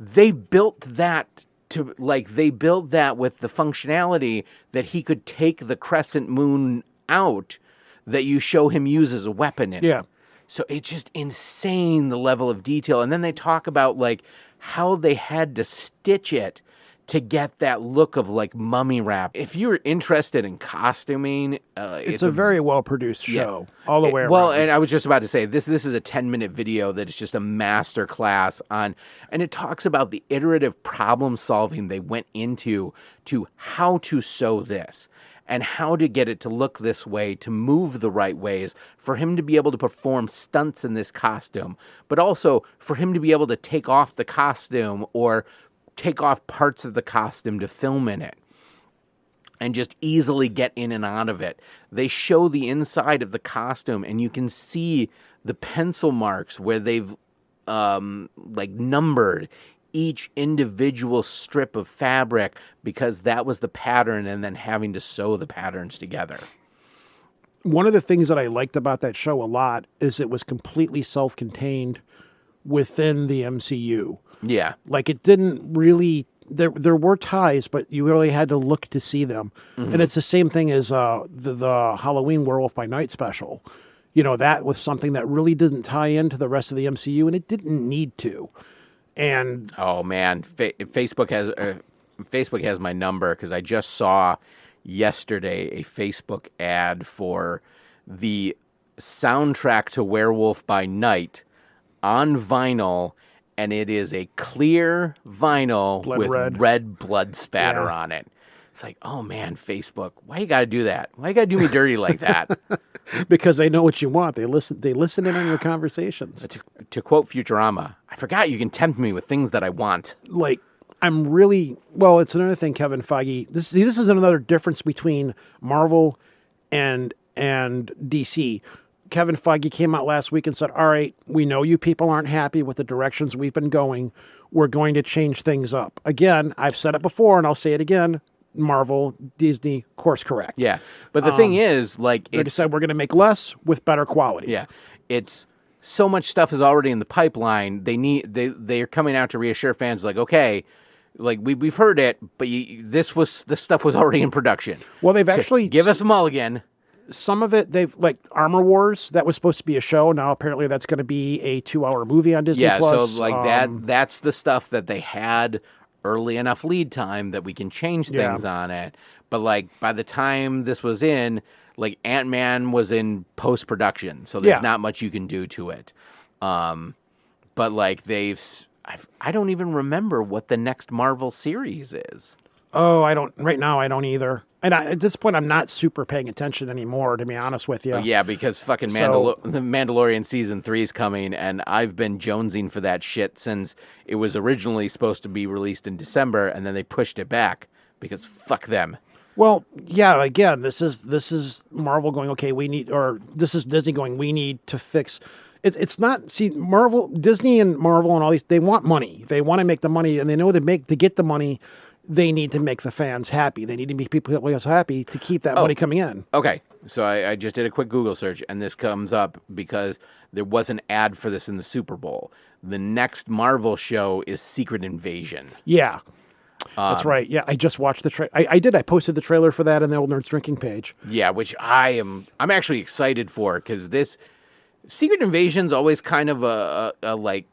Speaker 1: they built that with the functionality that he could take the crescent moon out that you show him use as a weapon in it. So it's just insane, the level of detail. And then they talk about, like, how they had to stitch it to get that look of like mummy wrap. If you're interested in costuming,
Speaker 2: it's a very well produced show all the way around.
Speaker 1: Well, and I was just about to say this is a 10-minute video that is just a master class on, and it talks about the iterative problem solving they went into to how to sew this and how to get it to look this way, to move the right ways, for him to be able to perform stunts in this costume, but also for him to be able to take off the costume or take off parts of the costume to film in it and just easily get in and out of it. They show the inside of the costume, and you can see the pencil marks where they've like numbered each individual strip of fabric because that was the pattern, and then having to sew the patterns together.
Speaker 2: One of the things that I liked about that show a lot is it was completely self-contained within the MCU.
Speaker 1: Yeah.
Speaker 2: Like, it didn't really... There were ties, but you really had to look to see them. Mm-hmm. And it's the same thing as the Halloween Werewolf by Night special. You know, that was something that really didn't tie into the rest of the MCU, and it didn't need to. And... Oh, man.
Speaker 1: Facebook has my number, because I just saw yesterday a Facebook ad for the soundtrack to Werewolf by Night on vinyl, and it is a clear vinyl with red blood spatter on it. It's like, oh man, Facebook, why you gotta do that? Why you gotta do me dirty like that?
Speaker 2: Because they know what you want. They listen in on your conversations.
Speaker 1: To quote Futurama, I forgot you can tempt me with things that I want.
Speaker 2: Like, I'm really... Well, it's another thing, Kevin Feige. This is another difference between Marvel and DC. Kevin Feige came out last week and said, all right, we know you people aren't happy with the directions we've been going. We're going to change things up. Again, I've said it before, and I'll say it again. Marvel, Disney, course correct.
Speaker 1: Yeah. But the thing is, like
Speaker 2: I said, we're going to make less with better quality.
Speaker 1: Yeah. It's so much stuff is already in the pipeline. They are coming out to reassure fans, like, okay, like we've heard it, but this stuff was already in production.
Speaker 2: Well, they've actually
Speaker 1: give us a mulligan.
Speaker 2: Some of it, they've, like, Armor Wars, that was supposed to be a show. Now, apparently, that's going to be a 2-hour movie on Disney+.
Speaker 1: Yeah, so, like, that's the stuff that they had early enough lead time that we can change things on it. But, like, by the time this was in, like, Ant-Man was in post-production, so there's not much you can do to it. But, like, I don't even remember what the next Marvel series is.
Speaker 2: Oh, right now I don't either. And at this point, I'm not super paying attention anymore, to be honest with you.
Speaker 1: Yeah, because fucking the Mandalorian Season 3 is coming, and I've been jonesing for that shit since it was originally supposed to be released in December, and then they pushed it back, because fuck them.
Speaker 2: Well, yeah, again, this is Marvel going, okay, this is Disney going, we need to fix... It's not... See, Disney and Marvel and all these, they want money. They want to make the money, and they know to get the money... They need to make the fans happy. They need to make people else happy to keep that money coming in.
Speaker 1: Okay, so I just did a quick Google search, and this comes up because there was an ad for this in the Super Bowl. The next Marvel show is Secret Invasion.
Speaker 2: Yeah, that's right. Yeah, I just watched the trailer. I did. I posted the trailer for that on the Old Nerds Drinking page.
Speaker 1: Yeah, which I'm actually excited for, because this Secret Invasion's always kind of a like...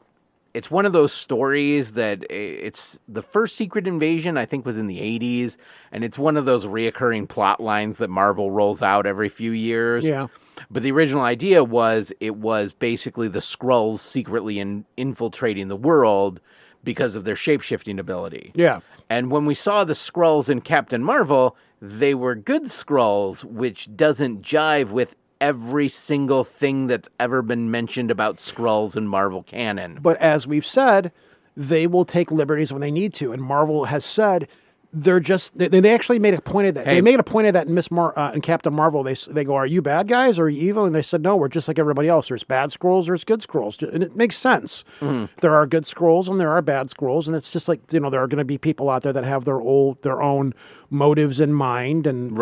Speaker 1: It's one of those stories that it's the first Secret Invasion, I think, was in the 80s, and it's one of those reoccurring plot lines that Marvel rolls out every few years.
Speaker 2: Yeah.
Speaker 1: But the original idea was it was basically the Skrulls secretly infiltrating the world because of their shape-shifting ability.
Speaker 2: Yeah.
Speaker 1: And when we saw the Skrulls in Captain Marvel, they were good Skrulls, which doesn't jive with every single thing that's ever been mentioned about Skrulls in Marvel canon.
Speaker 2: But as we've said, they will take liberties when they need to. And Marvel has said they're just... They actually made a point of that. They made a point of that in Captain Marvel. They go, are you bad guys or are you evil? And they said, no, we're just like everybody else. There's bad Skrulls, there's good Skrulls. And it makes sense. Mm-hmm. There are good Skrulls and there are bad Skrulls. And it's just like, there are going to be people out there that have their own motives in mind and,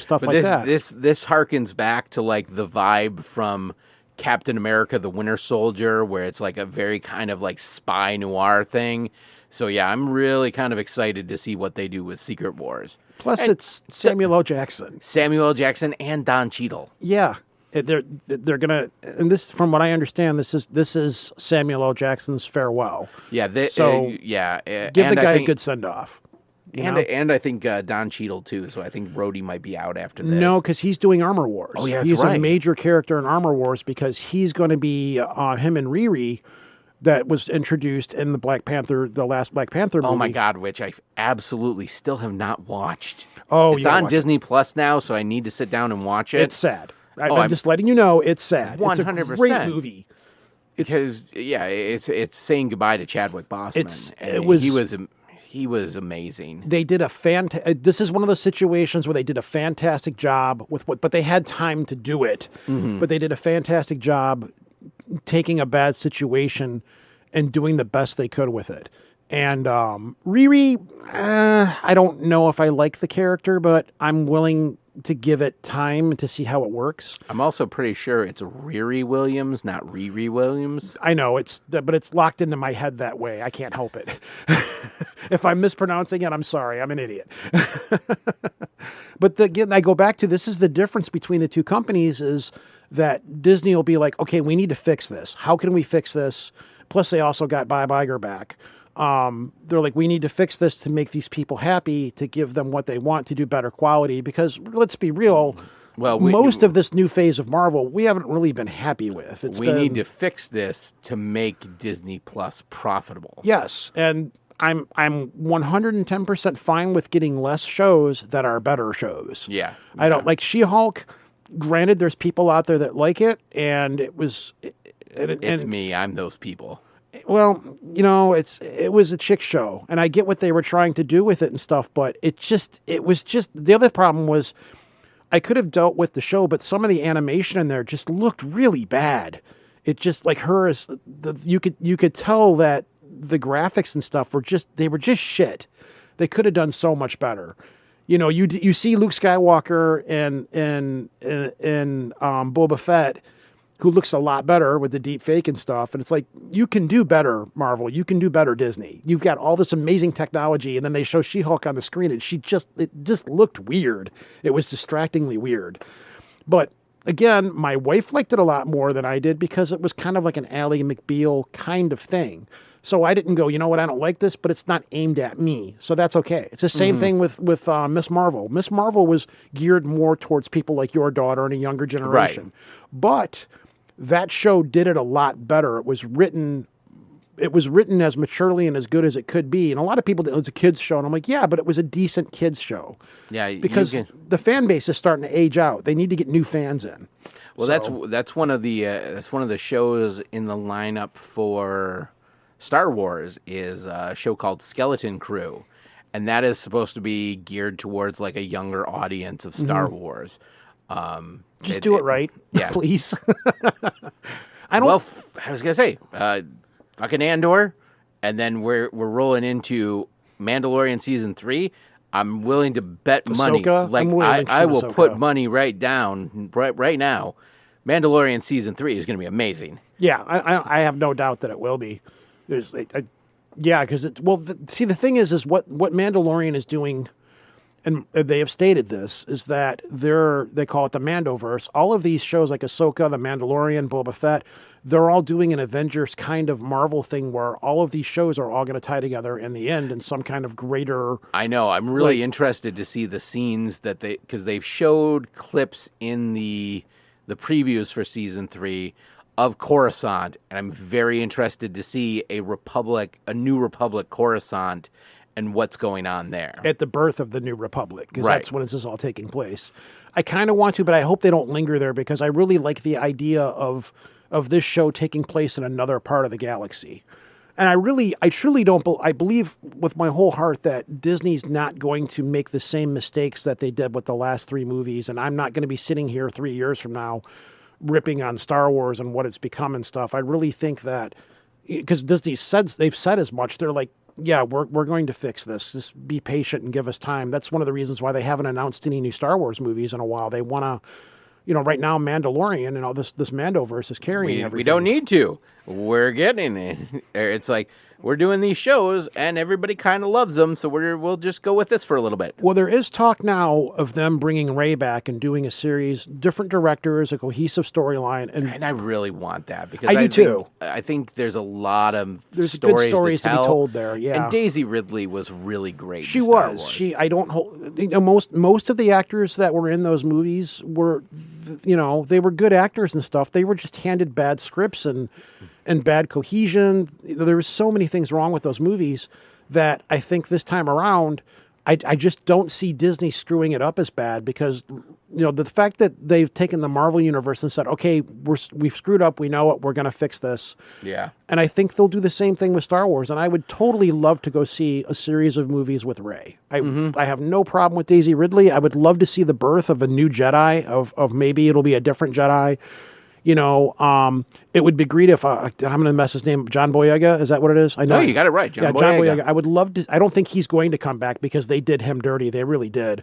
Speaker 2: stuff like that.
Speaker 1: This harkens back to, like, the vibe from Captain America, the Winter Soldier, where it's like a very kind of like spy noir thing. So, yeah, I'm really kind of excited to see what they do with Secret Wars.
Speaker 2: Plus, it's Samuel L. Jackson.
Speaker 1: Samuel L. Jackson and Don Cheadle.
Speaker 2: Yeah. They're going to... And this, from what I understand, this is Samuel L. Jackson's farewell.
Speaker 1: Yeah.
Speaker 2: Give the guy a good send-off. You know?
Speaker 1: And I think Don Cheadle too. So I think Rhodey might be out after this.
Speaker 2: No, because he's doing Armor Wars.
Speaker 1: Oh, yeah, that's
Speaker 2: he's
Speaker 1: right.
Speaker 2: a major character in Armor Wars because he's going to be him and Riri that was introduced in the last Black Panther movie.
Speaker 1: Oh my God, which I absolutely still have not watched.
Speaker 2: Oh,
Speaker 1: it's on Disney Plus now, so I need to sit down and watch it.
Speaker 2: It's sad. I'm just letting you know, it's sad.
Speaker 1: 100%.
Speaker 2: It's a great movie.
Speaker 1: Because it's saying goodbye to Chadwick Boseman. He was amazing.
Speaker 2: They did this is one of those situations where they did a fantastic job but they had time to do it. Mm-hmm. But they did a fantastic job taking a bad situation and doing the best they could with it. And Riri, I don't know if I like the character, but I'm willing to give it time to see how it works.
Speaker 1: I'm also pretty sure it's Riri Williams, not Riri Williams.
Speaker 2: I know but it's locked into my head that way. I can't help it. If I'm mispronouncing it, I'm sorry. I'm an idiot. But again, I go back to this is the difference between the two companies is that Disney will be like, okay, we need to fix this. How can we fix this? Plus, they also got Bob Iger back. They're like, we need to fix this to make these people happy, to give them what they want, to do better quality. Because let's be real, most of this new phase of Marvel, we haven't really been happy with.
Speaker 1: We need to fix this to make Disney Plus profitable.
Speaker 2: Yes, and I'm 110% fine with getting less shows that are better shows.
Speaker 1: Yeah.
Speaker 2: I don't like She-Hulk. Granted, there's people out there that like it, and it was...
Speaker 1: It's me. I'm those people.
Speaker 2: Well, it was a chick show, and I get what they were trying to do with it and stuff, but it was just, the other problem was I could have dealt with the show, but some of the animation in there just looked really bad. It just, like her, you could tell that the graphics and stuff were just shit. They could have done so much better. You see Luke Skywalker and Boba Fett, who looks a lot better with the deep fake and stuff. And it's like, you can do better, Marvel. You can do better, Disney. You've got all this amazing technology, and then they show She-Hulk on the screen, and it just looked weird. It was distractingly weird. But again, my wife liked it a lot more than I did because it was kind of like an Ally McBeal kind of thing. So I didn't go, you know what, I don't like this, but it's not aimed at me. So that's okay. It's the same thing with Miss Marvel. Miss Marvel was geared more towards people like your daughter and a younger generation.
Speaker 1: Right.
Speaker 2: But that show did it a lot better. It was written as maturely and as good as it could be. And a lot of people, it was a kids show. And I'm like, yeah, but it was a decent kids show.
Speaker 1: Yeah.
Speaker 2: Because the fan base is starting to age out. They need to get new fans in.
Speaker 1: Well, that's one of the shows in the lineup for Star Wars is a show called Skeleton Crew. And that is supposed to be geared towards like a younger audience of Star Wars.
Speaker 2: Just do it right,
Speaker 1: yeah.
Speaker 2: Please.
Speaker 1: I was gonna say, fucking Andor, and then we're rolling into Mandalorian season 3. I'm willing to bet money,
Speaker 2: Ahsoka?
Speaker 1: I will put money right down right now. Mandalorian season 3 is going to be amazing.
Speaker 2: Yeah, I have no doubt that it will be. Because the thing is what Mandalorian is doing. And they have stated this, is that they call it the Mandoverse. All of these shows like Ahsoka, The Mandalorian, Boba Fett, they're all doing an Avengers kind of Marvel thing where all of these shows are all going to tie together in the end in some kind of greater...
Speaker 1: I know. I'm really interested to see the scenes that because they've showed clips in the previews for season 3 of Coruscant, and I'm very interested to see a New Republic Coruscant and what's going on there.
Speaker 2: At the birth of the New Republic, because that's when this is all taking place. I kind of want to, but I hope they don't linger there because I really like the idea of this show taking place in another part of the galaxy. And I truly don't, I believe with my whole heart that Disney's not going to make the same mistakes that they did with the last 3 movies, and I'm not going to be sitting here 3 years from now ripping on Star Wars and what it's become and stuff. I really think that, because Disney they've said as much, they're like, yeah, we're going to fix this. Just be patient and give us time. That's one of the reasons why they haven't announced any new Star Wars movies in a while. They want to, right now Mandalorian and all this Mandoverse is carrying everything.
Speaker 1: We don't need to. We're getting it. It's like we're doing these shows and everybody kind of loves them, so we'll just go with this for a little bit.
Speaker 2: Well, there is talk now of them bringing Rey back and doing a series, different directors, a cohesive storyline,
Speaker 1: And I really want that because
Speaker 2: I do too.
Speaker 1: I think there's a lot of
Speaker 2: there's
Speaker 1: stories
Speaker 2: good stories
Speaker 1: to
Speaker 2: to be
Speaker 1: tell.
Speaker 2: told there. Yeah,
Speaker 1: And Daisy Ridley was really great.
Speaker 2: she
Speaker 1: in Star
Speaker 2: was.
Speaker 1: Wars.
Speaker 2: I don't hold. Most of the actors that were in those movies were, they were good actors and stuff. They were just handed bad scripts and bad cohesion. There were so many things wrong with those movies that I think this time around, I just don't see Disney screwing it up as bad because, the fact that they've taken the Marvel universe and said, okay, we've screwed up. We know it. We're going to fix this.
Speaker 1: Yeah.
Speaker 2: And I think they'll do the same thing with Star Wars. And I would totally love to go see a series of movies with Rey. I have no problem with Daisy Ridley. I would love to see the birth of a new Jedi, of maybe it'll be a different Jedi. It would be great if I'm going to mess his name. John Boyega, is that what it is? I know.
Speaker 1: No, you got it right. John
Speaker 2: Boyega. I would love to. I don't think he's going to come back because they did him dirty. They really did.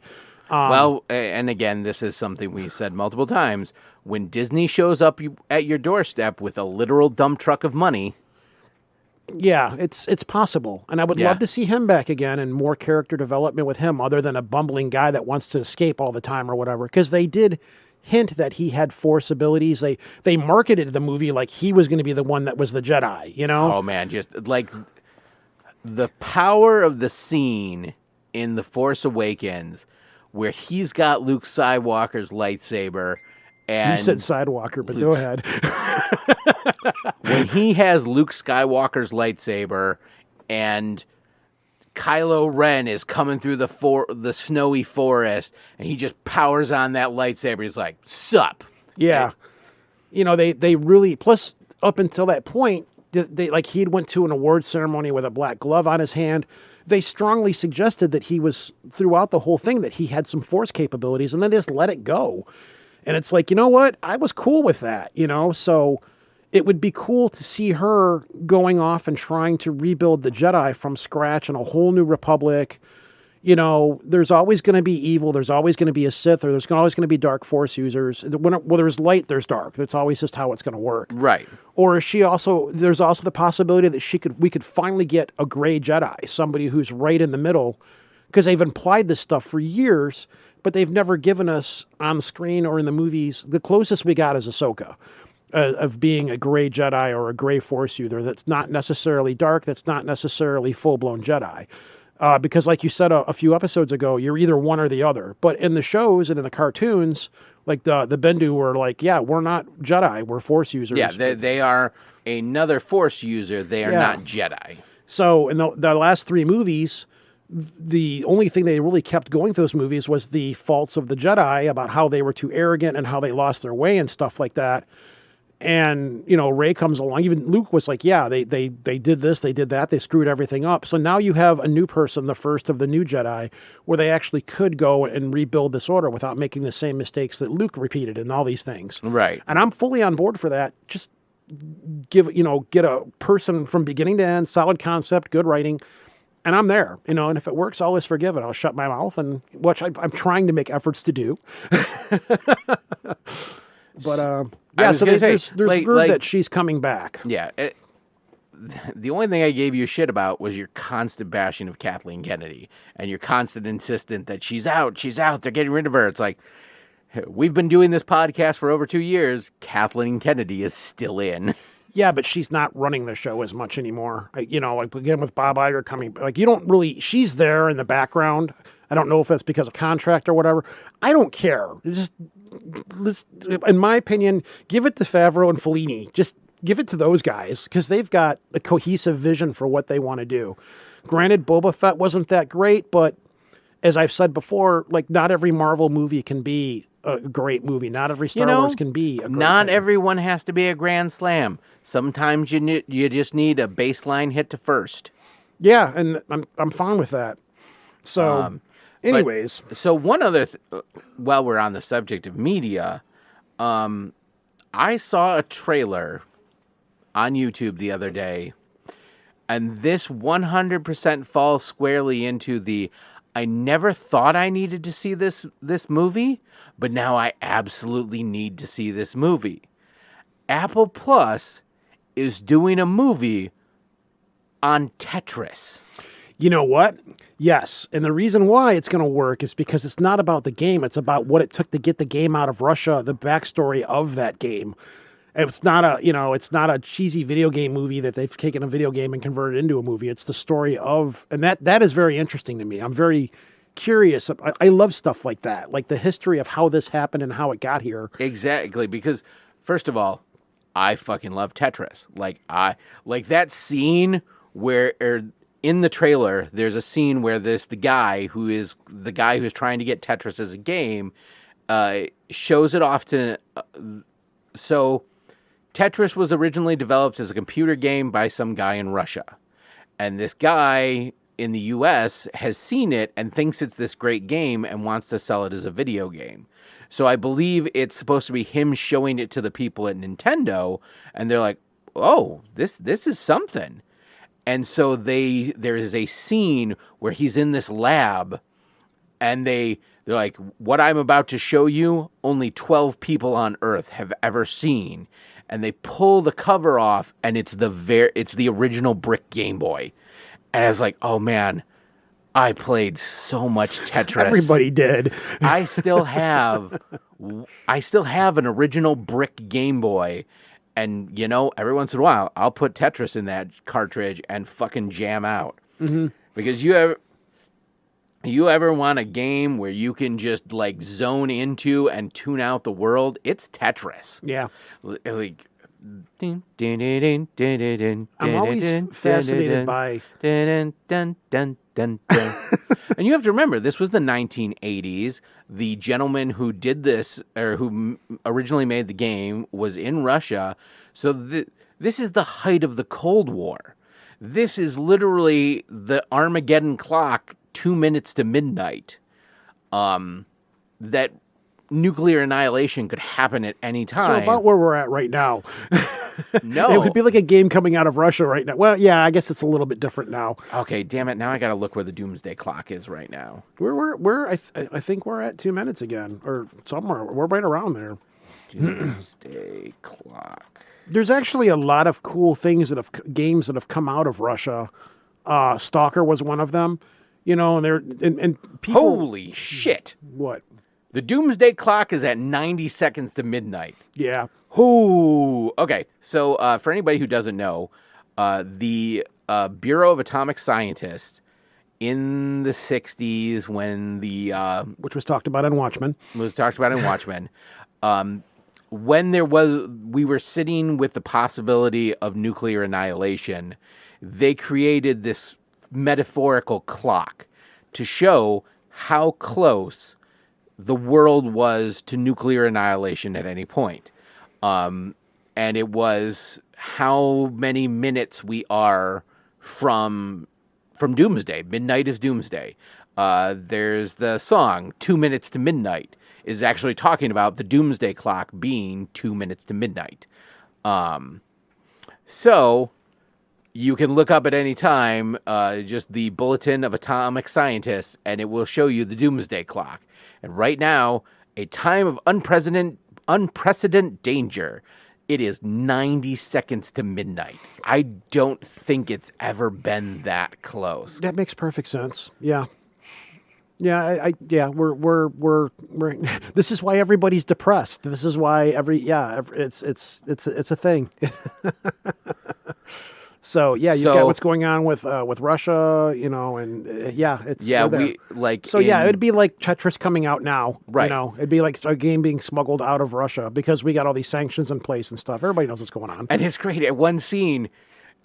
Speaker 1: Well, and again, this is something we've said multiple times. When Disney shows up at your doorstep with a literal dump truck of money.
Speaker 2: Yeah, it's possible. And I would love to see him back again and more character development with him other than a bumbling guy that wants to escape all the time or whatever. Because they did hint that he had Force abilities. They marketed the movie like he was going to be the one that was the Jedi,
Speaker 1: Oh, man, just like the power of the scene in The Force Awakens where he's got Luke Skywalker's lightsaber and...
Speaker 2: You said Sidewalker, but go ahead.
Speaker 1: When he has Luke Skywalker's lightsaber and Kylo Ren is coming through the snowy forest, and he just powers on that lightsaber. He's like, "Sup?"
Speaker 2: Yeah, they really. Plus, up until that point, he went to an award ceremony with a black glove on his hand. They strongly suggested that he was throughout the whole thing that he had some Force capabilities, and then they just let it go. And it's like, you know what? I was cool with that. So. It would be cool to see her going off and trying to rebuild the Jedi from scratch in a whole new republic. There's always going to be evil. There's always going to be a Sith, or there's always going to be dark Force users. When there's light, there's dark. That's always just how it's going to work.
Speaker 1: Right.
Speaker 2: Or is there's also the possibility that we could finally get a gray Jedi, somebody who's right in the middle, because they've implied this stuff for years, but they've never given us on the screen or in the movies. The closest we got is Ahsoka. Of being a gray Jedi or a gray Force user that's not necessarily dark, that's not necessarily full-blown Jedi. Because like you said a few episodes ago, you're either one or the other. But in the shows and in the cartoons, like the Bendu were like, yeah, we're not Jedi, we're Force users.
Speaker 1: Yeah, they are another Force user. They are not Jedi.
Speaker 2: So in the last three movies, the only thing they really kept going through those movies was the faults of the Jedi about how they were too arrogant and how they lost their way and stuff like that. And, Rey comes along. Even Luke was like, yeah, they did this, they did that, they screwed everything up. So now you have a new person, the first of the new Jedi, where they actually could go and rebuild this order without making the same mistakes that Luke repeated and all these things.
Speaker 1: Right.
Speaker 2: And I'm fully on board for that. Just get a person from beginning to end, solid concept, good writing, and I'm there. And if it works, all is forgiven. I'll shut my mouth, and which I'm trying to make efforts to do. But so there's word that she's coming back.
Speaker 1: Yeah. The only thing I gave you shit about was your constant bashing of Kathleen Kennedy and your constant insistent that she's out, they're getting rid of her. It's like, we've been doing this podcast for over 2 years. Kathleen Kennedy is still in.
Speaker 2: Yeah, but she's not running the show as much anymore. Again, with Bob Iger coming, you don't really, she's there in the background. I don't know if that's because of contract or whatever. I don't care. In my opinion, give it to Favreau and Fellini. Just give it to those guys because they've got a cohesive vision for what they want to do. Granted, Boba Fett wasn't that great, but as I've said before, not every Marvel movie can be a great movie. Not every Star Wars can be a great
Speaker 1: Not
Speaker 2: thing.
Speaker 1: everyone has to be a grand slam. Sometimes you just need a baseline hit to first.
Speaker 2: Yeah, and I'm fine with that. So, anyways.
Speaker 1: So one other, while we're on the subject of media, I saw a trailer on YouTube the other day, and this 100% falls squarely into the, I never thought I needed to see this movie, but now I absolutely need to see this movie. Apple Plus is doing a movie on Tetris.
Speaker 2: You know what? Yes. And the reason why it's going to work is because it's not about the game. It's about what it took to get the game out of Russia, the backstory of that game. It's not a cheesy video game movie that they've taken a video game and converted into a movie. It's the story of, and that is very interesting to me. I'm very curious. I love stuff like that, like the history of how this happened and how it got here.
Speaker 1: Exactly. Because first of all, I fucking love Tetris. Like that scene where, in the trailer, there's a scene where the guy who's trying to get Tetris as a game, shows it off to. So, Tetris was originally developed as a computer game by some guy in Russia, and this guy in the U.S. has seen it and thinks it's this great game and wants to sell it as a video game. So I believe it's supposed to be him showing it to the people at Nintendo, and they're like, "Oh, this is something." And so there is a scene where he's in this lab, and they're like, "What I'm about to show you, only 12 people on Earth have ever seen." And they pull the cover off, and it's the original brick Game Boy. And I was like, "Oh man, I played so much Tetris."
Speaker 2: Everybody did.
Speaker 1: I still have an original brick Game Boy. And, every once in a while, I'll put Tetris in that cartridge and fucking jam out. Mm-hmm. Because you ever want a game where you can just, like, zone into and tune out the world? It's Tetris.
Speaker 2: Yeah.
Speaker 1: Like...
Speaker 2: I'm always fascinated by...
Speaker 1: And you have to remember, this was the 1980s. The gentleman who did this, or who originally made the game, was in Russia. So this is the height of the Cold War. This is literally the Armageddon clock, 2 minutes to midnight. That nuclear annihilation could happen at any time.
Speaker 2: So about where we're at right now.
Speaker 1: No.
Speaker 2: It would be like a game coming out of Russia right now. Well, yeah, I guess it's a little bit different now.
Speaker 1: Okay, damn it. Now I got to look where the Doomsday Clock is right now.
Speaker 2: I think we're at 2 minutes again, or somewhere. We're right around there.
Speaker 1: Doomsday Clock.
Speaker 2: There's actually a lot of cool things games that have come out of Russia. Stalker was one of them. And people.
Speaker 1: Holy shit.
Speaker 2: What?
Speaker 1: The Doomsday Clock is at 90 seconds to midnight.
Speaker 2: Yeah.
Speaker 1: Ooh. Okay, so for anybody who doesn't know, the Bureau of Atomic Scientists in the 60s, when
Speaker 2: which was talked about in Watchmen.
Speaker 1: When we were sitting with the possibility of nuclear annihilation, they created this metaphorical clock to show how close the world was to nuclear annihilation at any point. And it was how many minutes we are from Doomsday. Midnight is Doomsday. There's the song 2 minutes to midnight is actually talking about the Doomsday Clock being 2 minutes to midnight. So you can look up at any time just the Bulletin of Atomic Scientists, and it will show you the Doomsday Clock. And right now, a time of unprecedented danger. It is 90 seconds to midnight. I don't think it's ever been that close.
Speaker 2: That makes perfect sense. Yeah. Yeah, we're this is why everybody's depressed. This is why it's a thing. So yeah, you've got what's going on with Russia, and it's it'd be like Tetris coming out now,
Speaker 1: right?
Speaker 2: It'd be like a game being smuggled out of Russia because we got all these sanctions in place and stuff. Everybody knows what's going on.
Speaker 1: And it's great. At one scene,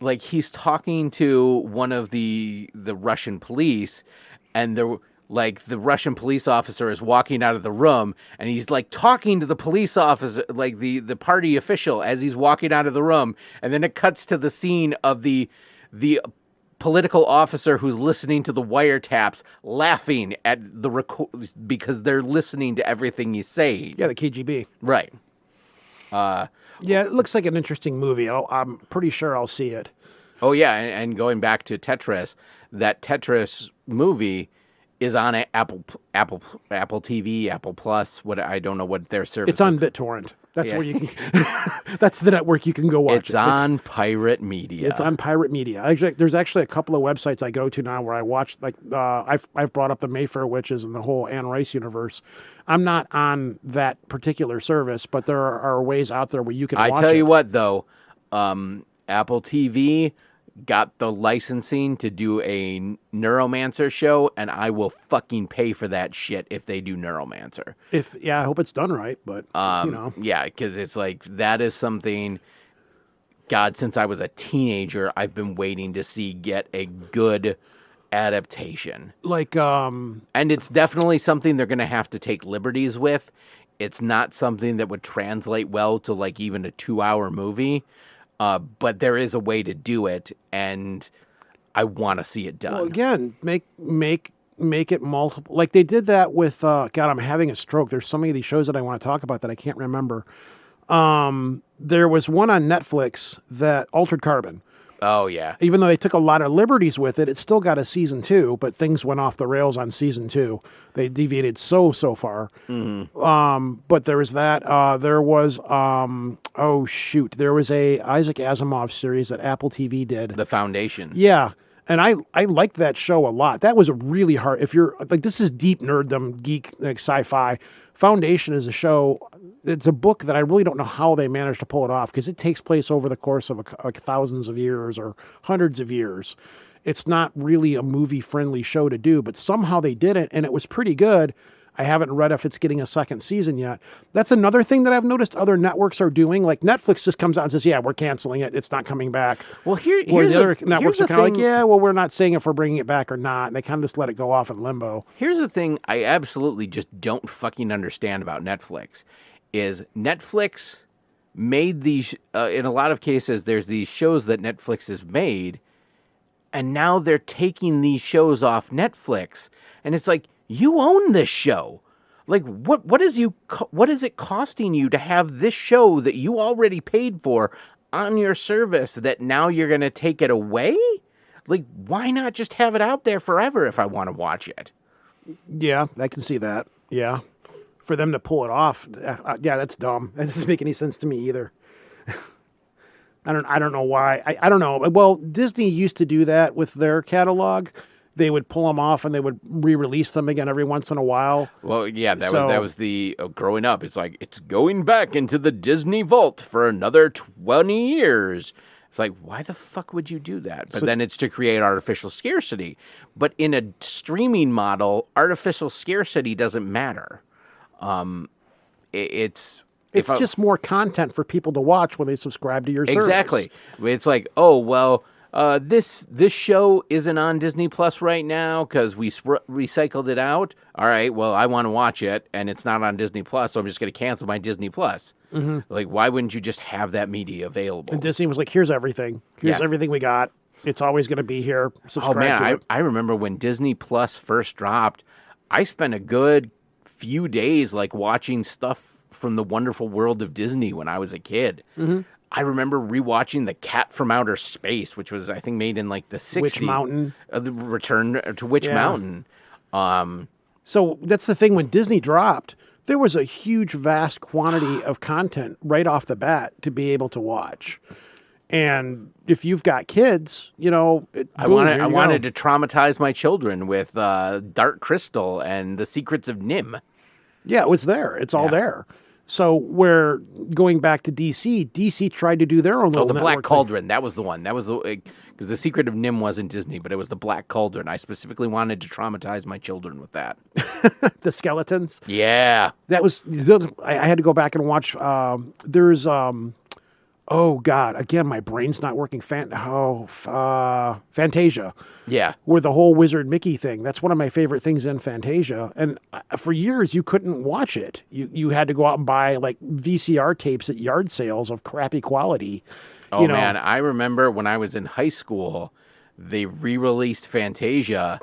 Speaker 1: like he's talking to one of the Russian police, and the Russian police officer is walking out of the room, and he's like talking to the police officer, like the party official, as he's walking out of the room, and then it cuts to the scene of the political officer who's listening to the wiretaps, laughing at because they're listening to everything he's saying.
Speaker 2: Yeah, the KGB.
Speaker 1: Right.
Speaker 2: Yeah, it looks like an interesting movie. I'm pretty sure I'll see it.
Speaker 1: Oh yeah, and going back to Tetris, that Tetris movie is on Apple TV, Apple Plus. I don't know what their service.
Speaker 2: It's on BitTorrent. That's where you can. That's the network you can go watch.
Speaker 1: It's on Pirate Media.
Speaker 2: It's on Pirate Media. Actually, there's actually a couple of websites I go to now where I watch. Like I've brought up the Mayfair Witches and the whole Anne Rice universe. I'm not on that particular service, but there are ways out there where you can.
Speaker 1: I
Speaker 2: watch
Speaker 1: tell you
Speaker 2: it.
Speaker 1: what, though, Apple TV got the licensing to do a Neuromancer show, and I will fucking pay for that shit if they do Neuromancer.
Speaker 2: I hope it's done right, but you know.
Speaker 1: Yeah, because it's like, that is something, God, since I was a teenager, I've been waiting to see get a good adaptation.
Speaker 2: Like,
Speaker 1: And it's definitely something they're going to have to take liberties with. It's not something that would translate well to like even a 2-hour movie. But there is a way to do it, and I want to see it done.
Speaker 2: well, again, make it multiple. Like they did that with. God, I'm having a stroke. There's so many of these shows that I want to talk about that I can't remember. There was one on Netflix that Altered Carbon.
Speaker 1: Oh, yeah.
Speaker 2: Even though they took a lot of liberties with it, it still got a season 2, but things went off the rails on season 2. They deviated so far.
Speaker 1: Mm-hmm.
Speaker 2: But there was that. There was there was a Isaac Asimov series that Apple TV did.
Speaker 1: The Foundation.
Speaker 2: Yeah. And I liked that show a lot. That was a really hard, if you're like, this is deep nerddom, geek, like sci-fi. Foundation is a show. It's a book that I really don't know how they managed to pull it off, because it takes place over the course of like thousands of years or hundreds of years. It's not really a movie-friendly show to do, but somehow they did it, and it was pretty good. I haven't read if it's getting a second season yet. That's another thing that I've noticed other networks are doing. Like Netflix just comes out and says, yeah, we're canceling it. It's not coming back.
Speaker 1: Well, here's
Speaker 2: the other networks
Speaker 1: here's
Speaker 2: are kind of
Speaker 1: thing.
Speaker 2: like, yeah, well, we're not saying if we're bringing it back or not. And they kind of just let it go off in limbo.
Speaker 1: Here's the thing I absolutely just don't fucking understand about Netflix, is Netflix made these, in a lot of cases, there's these shows that Netflix has made, and now they're taking these shows off Netflix. And it's like, you own this show. Like, what is it costing you to have this show that you already paid for on your service that now you're going to take it away? Like, why not just have it out there forever if I want to watch it?
Speaker 2: Yeah, I can see that. Yeah. For them to pull it off. Yeah, that's dumb. That doesn't make any sense to me either. I don't know why. I don't know. Well, Disney used to do that with their catalog. They would pull them off and they would re-release them again every once in a while.
Speaker 1: Well, yeah, that was the growing up. It's like, it's going back into the Disney vault for another 20 years. It's like, why the fuck would you do that? But then it's to create artificial scarcity. But in a streaming model, artificial scarcity doesn't matter. It's
Speaker 2: just more content for people to watch when they subscribe to your service.
Speaker 1: Exactly. It's like, oh, well, this show isn't on Disney Plus right now because we recycled it out. All right, well, I want to watch it, and it's not on Disney Plus, so I'm just going to cancel my Disney Plus. Mm-hmm. Like, why wouldn't you just have that media available?
Speaker 2: And Disney was like, here's everything. Here's everything we got. It's always going to be here. Subscribe to it.
Speaker 1: I remember when Disney Plus first dropped, I spent a good few days like watching stuff from the wonderful world of Disney when I was a kid. Mm-hmm. I remember rewatching The Cat from Outer Space, which was, I think, made in like the 60s.
Speaker 2: Witch Mountain.
Speaker 1: The Return to Witch Mountain.
Speaker 2: So that's the thing. When Disney dropped, there was a huge, vast quantity of content right off the bat to be able to watch. And if you've got kids, you know,
Speaker 1: I wanted to traumatize my children with Dark Crystal and The Secrets of Nim.
Speaker 2: Yeah, it was there. It's all there. So we're going back to DC. DC tried to do their own little
Speaker 1: the Black
Speaker 2: network
Speaker 1: Cauldron.
Speaker 2: thing.
Speaker 1: That was the one. That was because The Secret of Nim wasn't Disney, but it was the Black Cauldron. I specifically wanted to traumatize my children with that.
Speaker 2: The skeletons.
Speaker 1: Yeah,
Speaker 2: that was. I had to go back and watch. There's. Oh God! Again, my brain's not working. Fantasia.
Speaker 1: Yeah.
Speaker 2: Where the whole Wizard Mickey thing. That's one of my favorite things in Fantasia. And for years, you couldn't watch it. You had to go out and buy like VCR tapes at yard sales of crappy quality.
Speaker 1: Oh man, I remember when I was in high school, they re-released Fantasia.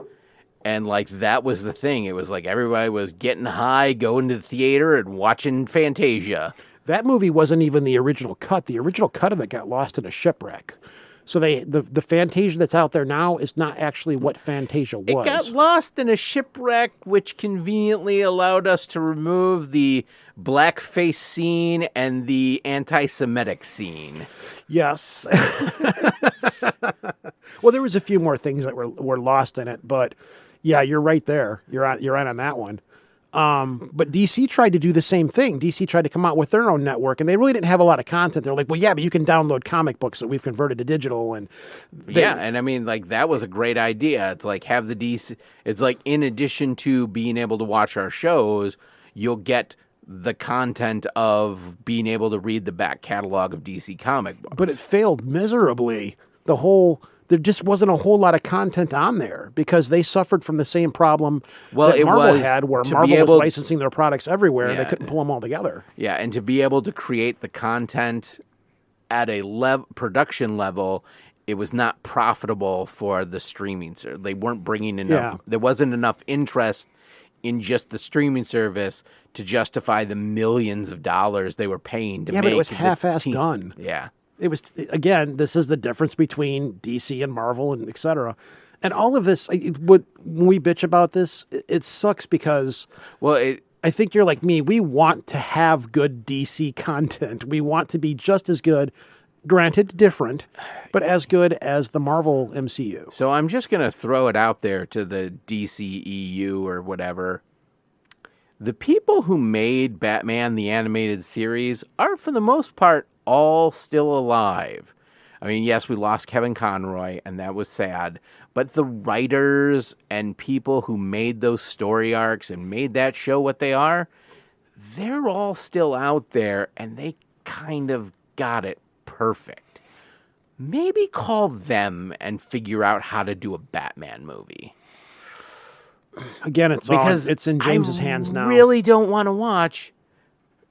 Speaker 1: And like that was the thing. It was like everybody was getting high, going to the theater, and watching Fantasia.
Speaker 2: That movie wasn't even the original cut. The original cut of it got lost in a shipwreck. So the Fantasia that's out there now is not actually what Fantasia was.
Speaker 1: It got lost in a shipwreck, which conveniently allowed us to remove the blackface scene and the anti-Semitic scene.
Speaker 2: Yes. Well, there was a few more things that were lost in it, but yeah, you're right there. You're right on that one. But DC tried to do the same thing. DC tried to come out with their own network, and they really didn't have a lot of content. They're like, well, yeah, but you can download comic books that we've converted to digital. And
Speaker 1: and I mean, like, that was a great idea. It's like, have the DC, it's like, in addition to being able to watch our shows, you'll get the content of being able to read the back catalog of DC comic books.
Speaker 2: But it failed miserably. There just wasn't a whole lot of content on there because they suffered from the same problem that Marvel had, where Marvel was licensing their products everywhere and they couldn't pull them all together.
Speaker 1: Yeah, and to be able to create the content at a production level, it was not profitable for the streaming service. They weren't bringing enough. Yeah. There wasn't enough interest in just the streaming service to justify the millions of dollars they were paying to make.
Speaker 2: Yeah, but it was half-assed done.
Speaker 1: Yeah.
Speaker 2: It was, again, this is the difference between DC and Marvel and et cetera. And all of this, when we bitch about this, it sucks because, I think you're like me. We want to have good DC content. We want to be just as good, granted different, but as good as the Marvel MCU.
Speaker 1: So I'm just going to throw it out there to the DCEU or whatever. The people who made Batman the Animated Series are, for the most part, all still alive. I mean, yes, we lost Kevin Conroy, and that was sad. But the writers and people who made those story arcs and made that show what they are, they're all still out there, and they kind of got it perfect. Maybe call them and figure out how to do a Batman movie.
Speaker 2: Again, it's in James's hands now.
Speaker 1: I really don't want to watch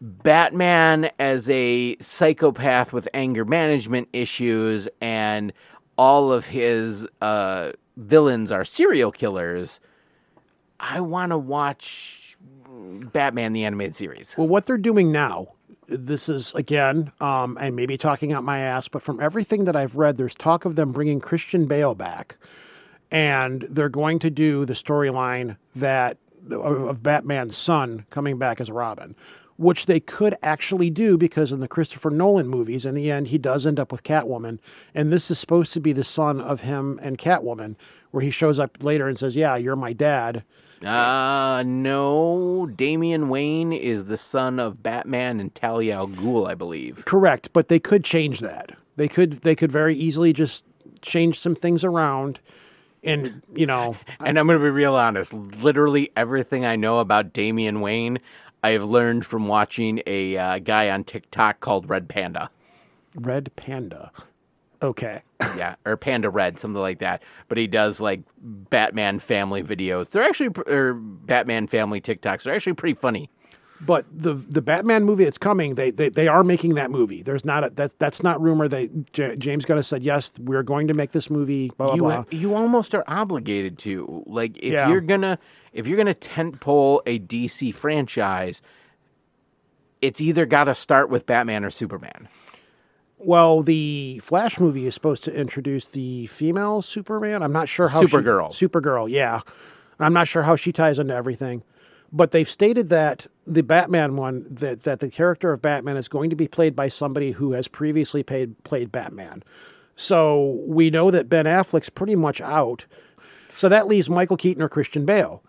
Speaker 1: Batman as a psychopath with anger management issues and all of his villains are serial killers. I want to watch Batman the Animated Series.
Speaker 2: Well, what they're doing now, this is, again, I may be talking out my ass, but from everything that I've read, there's talk of them bringing Christian Bale back, and they're going to do the storyline of Batman's son coming back as Robin, which they could actually do because in the Christopher Nolan movies, in the end, he does end up with Catwoman. And this is supposed to be the son of him and Catwoman, where he shows up later and says, yeah, you're my dad.
Speaker 1: No, Damian Wayne is the son of Batman and Talia al Ghul, I believe.
Speaker 2: Correct, but they could change that. They could very easily just change some things around. And,
Speaker 1: And I'm going to be real honest. Literally everything I know about Damian Wayne, I have learned from watching a guy on TikTok called Red Panda.
Speaker 2: Red Panda. Okay.
Speaker 1: Yeah, or Panda Red, something like that. But he does like Batman family videos. They're actually, or Batman family TikToks. They're actually pretty funny.
Speaker 2: But the Batman movie that's coming, they are making that movie. There's not that's not rumor. James Gunn has said yes, we're going to make this movie. Blah blah blah.
Speaker 1: You almost are obligated to. Like if you're gonna tentpole a DC franchise, it's either got to start with Batman or Superman.
Speaker 2: Well, the Flash movie is supposed to introduce the female Superman. I'm not sure how Supergirl, yeah. I'm not sure how she ties into everything. But they've stated that the Batman one, that the character of Batman is going to be played by somebody who has previously played Batman. So we know that Ben Affleck's pretty much out. So that leaves Michael Keaton or Christian Bale.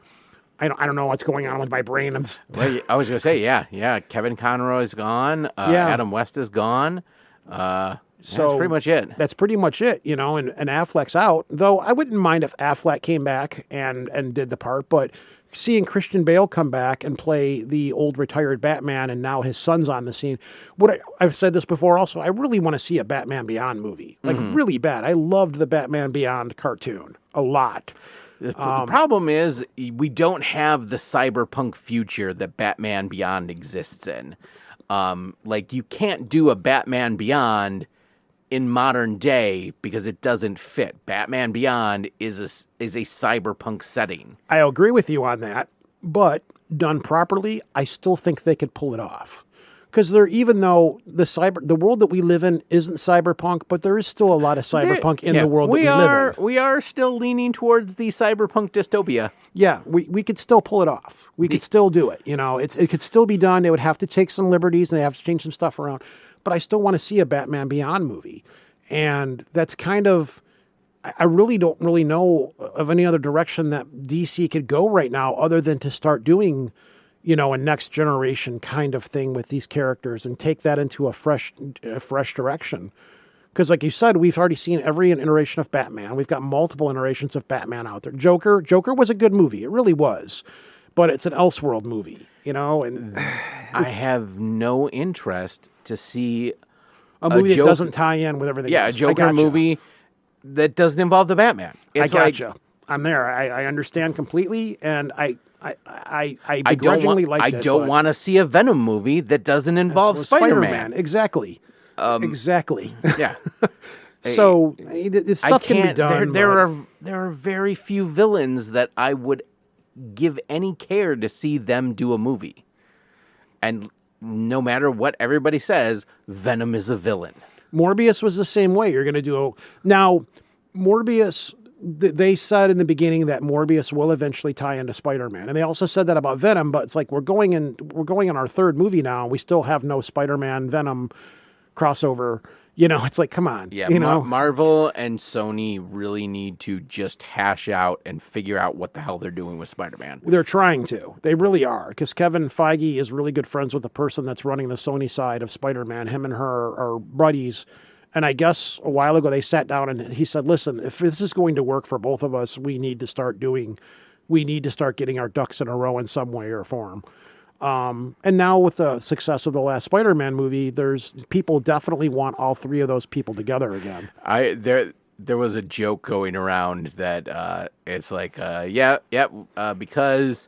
Speaker 2: I don't know what's going on with my brain.
Speaker 1: Well, I was going to say, yeah. Kevin Conroy's gone. Adam West is gone. So that's pretty much it.
Speaker 2: That's pretty much it, and Affleck's out. Though I wouldn't mind if Affleck came back and did the part, but seeing Christian Bale come back and play the old retired Batman and now his son's on the scene. I've said this before also, I really want to see a Batman Beyond movie. Like really bad. I loved the Batman Beyond cartoon a lot.
Speaker 1: The problem is we don't have the cyberpunk future that Batman Beyond exists in. Like you can't do a Batman Beyond in modern day because it doesn't fit. Batman Beyond is a cyberpunk setting.
Speaker 2: I agree with you on that, but done properly, I still think they could pull it off. Because even though the world that we live in isn't cyberpunk, but there is still a lot of cyberpunk in the world that we live in.
Speaker 1: We are still leaning towards the cyberpunk dystopia.
Speaker 2: Yeah, we could still pull it off. We could still do it. It could still be done. They would have to take some liberties and they have to change some stuff around. But I still want to see a Batman Beyond movie. And that's kind of, I really don't really know of any other direction that DC could go right now other than to start doing a next generation kind of thing with these characters and take that into a fresh direction. Because like you said, we've already seen every iteration of Batman. We've got multiple iterations of Batman out there. Joker was a good movie. It really was. But it's an Elseworld movie, and
Speaker 1: I have no interest to see
Speaker 2: a movie that doesn't tie in with everything else.
Speaker 1: A Joker movie that doesn't involve the Batman.
Speaker 2: I gotcha. I'm there. I understand completely, and I begrudgingly liked it.
Speaker 1: I don't want to see a Venom movie that doesn't involve Spider-Man.
Speaker 2: Exactly. Exactly.
Speaker 1: Yeah.
Speaker 2: So this stuff can be done.
Speaker 1: There are very few villains that I would give any care to see them do a movie. And no matter what everybody says, Venom is a villain.
Speaker 2: Morbius was the same way. You're going to do now. Morbius. They said in the beginning that Morbius will eventually tie into Spider-Man, and they also said that about Venom. But it's like we're going in our third movie now, and we still have no Spider-Man Venom crossover. It's like, come on.
Speaker 1: Yeah, Marvel and Sony really need to just hash out and figure out what the hell they're doing with Spider-Man.
Speaker 2: They're trying to. They really are, because Kevin Feige is really good friends with the person that's running the Sony side of Spider-Man. Him and her are buddies. And I guess a while ago they sat down and he said, listen, if this is going to work for both of us, we need to start getting our ducks in a row in some way or form. And now with the success of the last Spider-Man movie, people definitely want all three of those people together again.
Speaker 1: There was a joke going around that it's like, because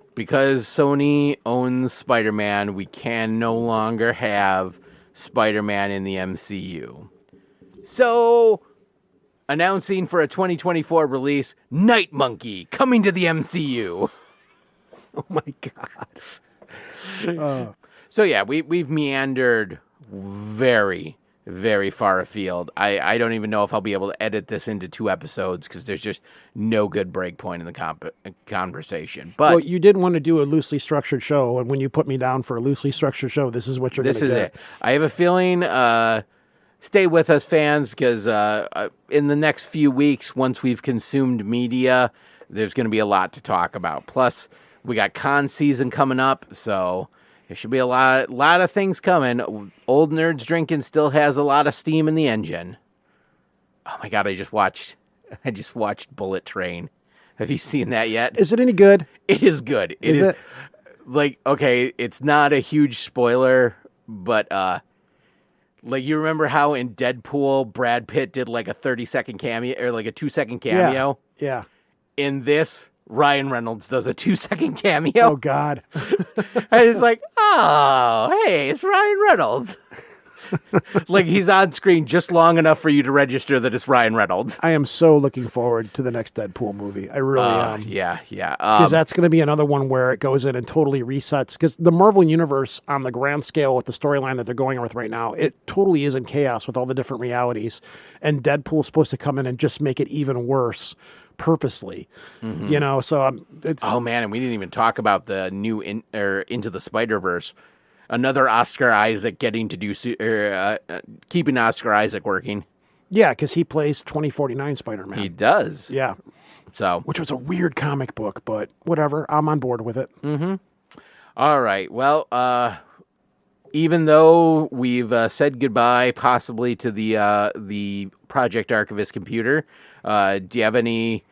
Speaker 1: Sony owns Spider-Man, we can no longer have Spider-Man in the MCU. So, announcing for a 2024 release, Night Monkey coming to the MCU.
Speaker 2: Oh my God.
Speaker 1: So yeah, we've meandered very, very far afield. I don't even know if I'll be able to edit this into 2 episodes because there's just no good break point in the conversation. But
Speaker 2: well, you did want to do a loosely structured show, and when you put me down for a loosely structured show, this is what you're going to get. This is it.
Speaker 1: I have a feeling. Stay with us, fans, because in the next few weeks, once we've consumed media, there's going to be a lot to talk about. Plus, we got con season coming up, so there should be a lot of things coming. Old Nerds Drinking still has a lot of steam in the engine. Oh my God, I just watched Bullet Train. Have you seen that yet?
Speaker 2: Is it any good?
Speaker 1: It is good. It is like, okay, it's not a huge spoiler, but like, you remember how in Deadpool Brad Pitt did like a 30-second cameo or like a 2-second cameo?
Speaker 2: Yeah.
Speaker 1: In this, Ryan Reynolds does a 2-second cameo.
Speaker 2: Oh, God.
Speaker 1: And it's like, oh, hey, it's Ryan Reynolds. Like, he's on screen just long enough for you to register that it's Ryan Reynolds.
Speaker 2: I am so looking forward to the next Deadpool movie. I really am.
Speaker 1: Yeah.
Speaker 2: Because that's going to be another one where it goes in and totally resets. Because the Marvel Universe, on the grand scale with the storyline that they're going with right now, it totally is in chaos with all the different realities. And Deadpool's supposed to come in and just make it even worse. Purposely, so
Speaker 1: oh man, and we didn't even talk about the new Into the Spider-Verse. Another Oscar Isaac getting to do keeping Oscar Isaac working.
Speaker 2: Yeah, because he plays 2049 Spider-Man.
Speaker 1: He does.
Speaker 2: Yeah.
Speaker 1: So,
Speaker 2: which was a weird comic book, but whatever. I'm on board with it.
Speaker 1: Mm-hmm. All right. Well, even though we've said goodbye possibly to the Project Archivist computer, do you have any?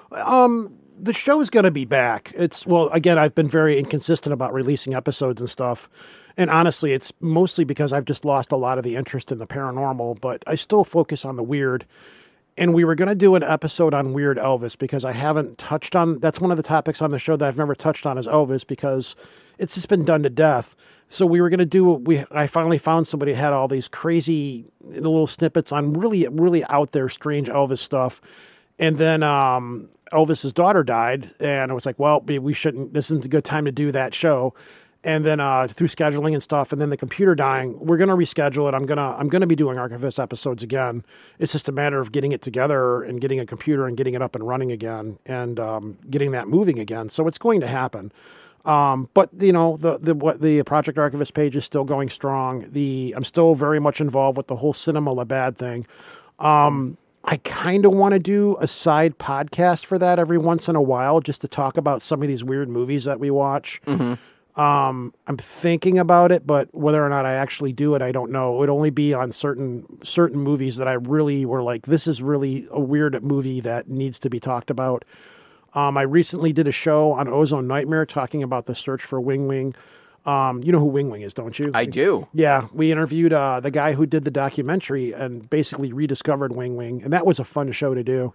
Speaker 2: The show is going to be back. Again, I've been very inconsistent about releasing episodes and stuff. And honestly, it's mostly because I've just lost a lot of the interest in the paranormal, but I still focus on the weird. And we were going to do an episode on Weird Elvis because I haven't touched on, that's one of the topics on the show that I've never touched on is Elvis because it's just been done to death. So we were going to I finally found somebody who had all these crazy little snippets on really, really out there, strange Elvis stuff. And then Elvis's daughter died, and I was like, well, we shouldn't, this isn't a good time to do that show. and then through scheduling and stuff, and then the computer dying, we're gonna reschedule it. I'm gonna be doing Archivist episodes again. It's just a matter of getting it together and getting a computer and getting it up and running again, and getting that moving again. So it's going to happen. But you know, the Project Archivist page is still going strong. I'm still very much involved with the whole Cinema Labatt thing. I kind of want to do a side podcast for that every once in a while, just to talk about some of these weird movies that we watch.
Speaker 1: Mm-hmm.
Speaker 2: I'm thinking about it, but whether or not I actually do it, I don't know. It would only be on certain movies that I really were like, this is really a weird movie that needs to be talked about. I recently did a show on Ozone Nightmare talking about the search for Wing Wing. You know who Wing Wing is, don't you?
Speaker 1: I do.
Speaker 2: Yeah, we interviewed the guy who did the documentary and basically rediscovered Wing Wing, and that was a fun show to do.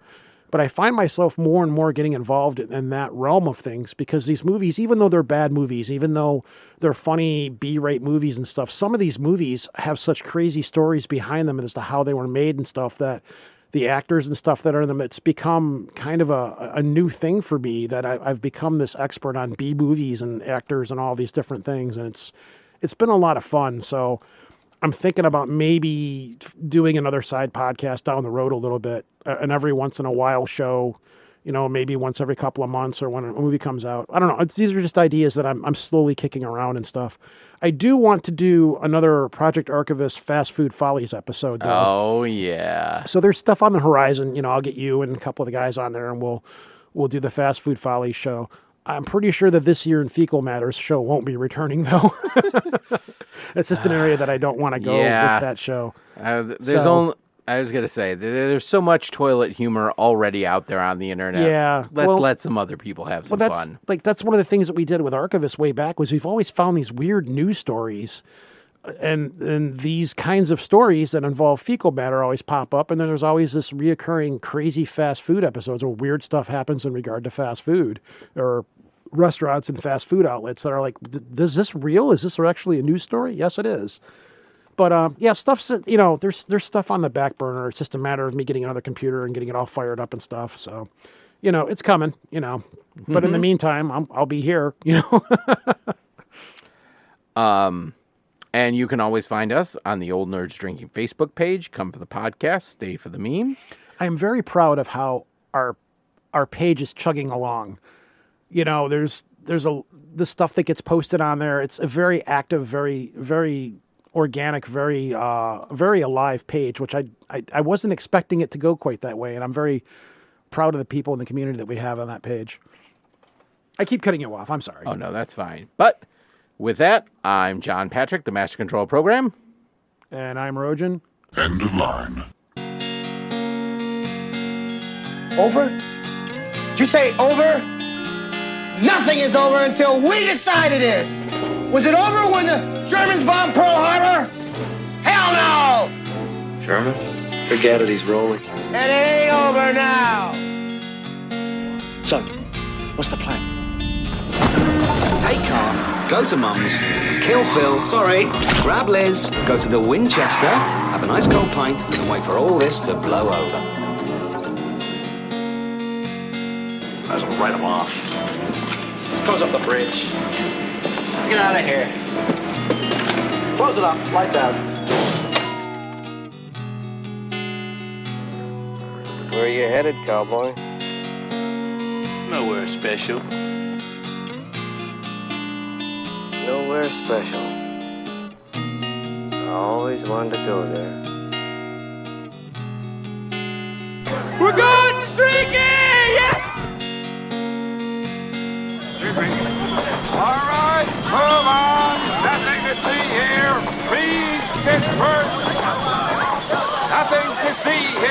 Speaker 2: But I find myself more and more getting involved in that realm of things, because these movies, even though they're bad movies, even though they're funny B-rate movies and stuff, some of these movies have such crazy stories behind them as to how they were made and stuff, that the actors and stuff that are in them, it's become kind of a new thing for me, that I've become this expert on B movies and actors and all these different things. And it's been a lot of fun. So I'm thinking about maybe doing another side podcast down the road a little bit, an every once in a while show, you know, maybe once every couple of months or when a movie comes out. I don't know. These are just ideas that I'm slowly kicking around and stuff. I do want to do another Project Archivist Fast Food Follies episode, though.
Speaker 1: Oh, yeah.
Speaker 2: So there's stuff on the horizon. You know, I'll get you and a couple of the guys on there, and we'll do the Fast Food Follies show. I'm pretty sure that this year in Fecal Matters show won't be returning, though. It's just an area that I don't want to go with that show.
Speaker 1: I was going to say, there's so much toilet humor already out there on the internet.
Speaker 2: Yeah.
Speaker 1: Let's let some other people have some fun.
Speaker 2: That's one of the things that we did with Archivist way back, was we've always found these weird news stories, and these kinds of stories that involve fecal matter always pop up, and then there's always this reoccurring crazy fast food episodes where weird stuff happens in regard to fast food, or restaurants and fast food outlets that are like, is this real? Is this actually a news story? Yes, it is. But yeah, stuff's, you know, there's stuff on the back burner. It's just a matter of me getting another computer and getting it all fired up and stuff. So, you know, it's coming, you know. But in the meantime, I'll be here, you know.
Speaker 1: And you can always find us on the Old Nerds Drinking Facebook page. Come for the podcast, stay for the meme.
Speaker 2: I am very proud of how our page is chugging along. You know, there's the stuff that gets posted on there. It's a very active, very, very organic, very alive page, which I wasn't expecting it to go quite that way, and I'm very proud of the people in the community that we have on that page. I keep cutting you off. I'm sorry.
Speaker 1: Oh no, that's fine. But with that, I'm John Patrick, the Master Control Program,
Speaker 2: and I'm Rojan.
Speaker 5: End of line.
Speaker 6: Over? Did you say over? Nothing is over until we decide it is. Was it over when the Germans bombed Pearl Harbor? Hell no!
Speaker 7: Sherman? Forget it, he's rolling.
Speaker 6: And it ain't over now.
Speaker 7: So, what's the plan? Take car, go to Mum's, kill Phil, sorry, grab Liz, go to the Winchester, have a nice cold pint, and wait for all this to blow over.
Speaker 8: Might as well write them off. Let's close up the bridge. Let's get out of here. Close it up. Lights out.
Speaker 9: Where are you headed, cowboy?
Speaker 8: Nowhere special.
Speaker 9: Nowhere special. I always wanted to go there.
Speaker 4: We're going streaking! Yeah!
Speaker 5: All right, move on. Nothing to see here. Please, Pittsburgh. Nothing to see here.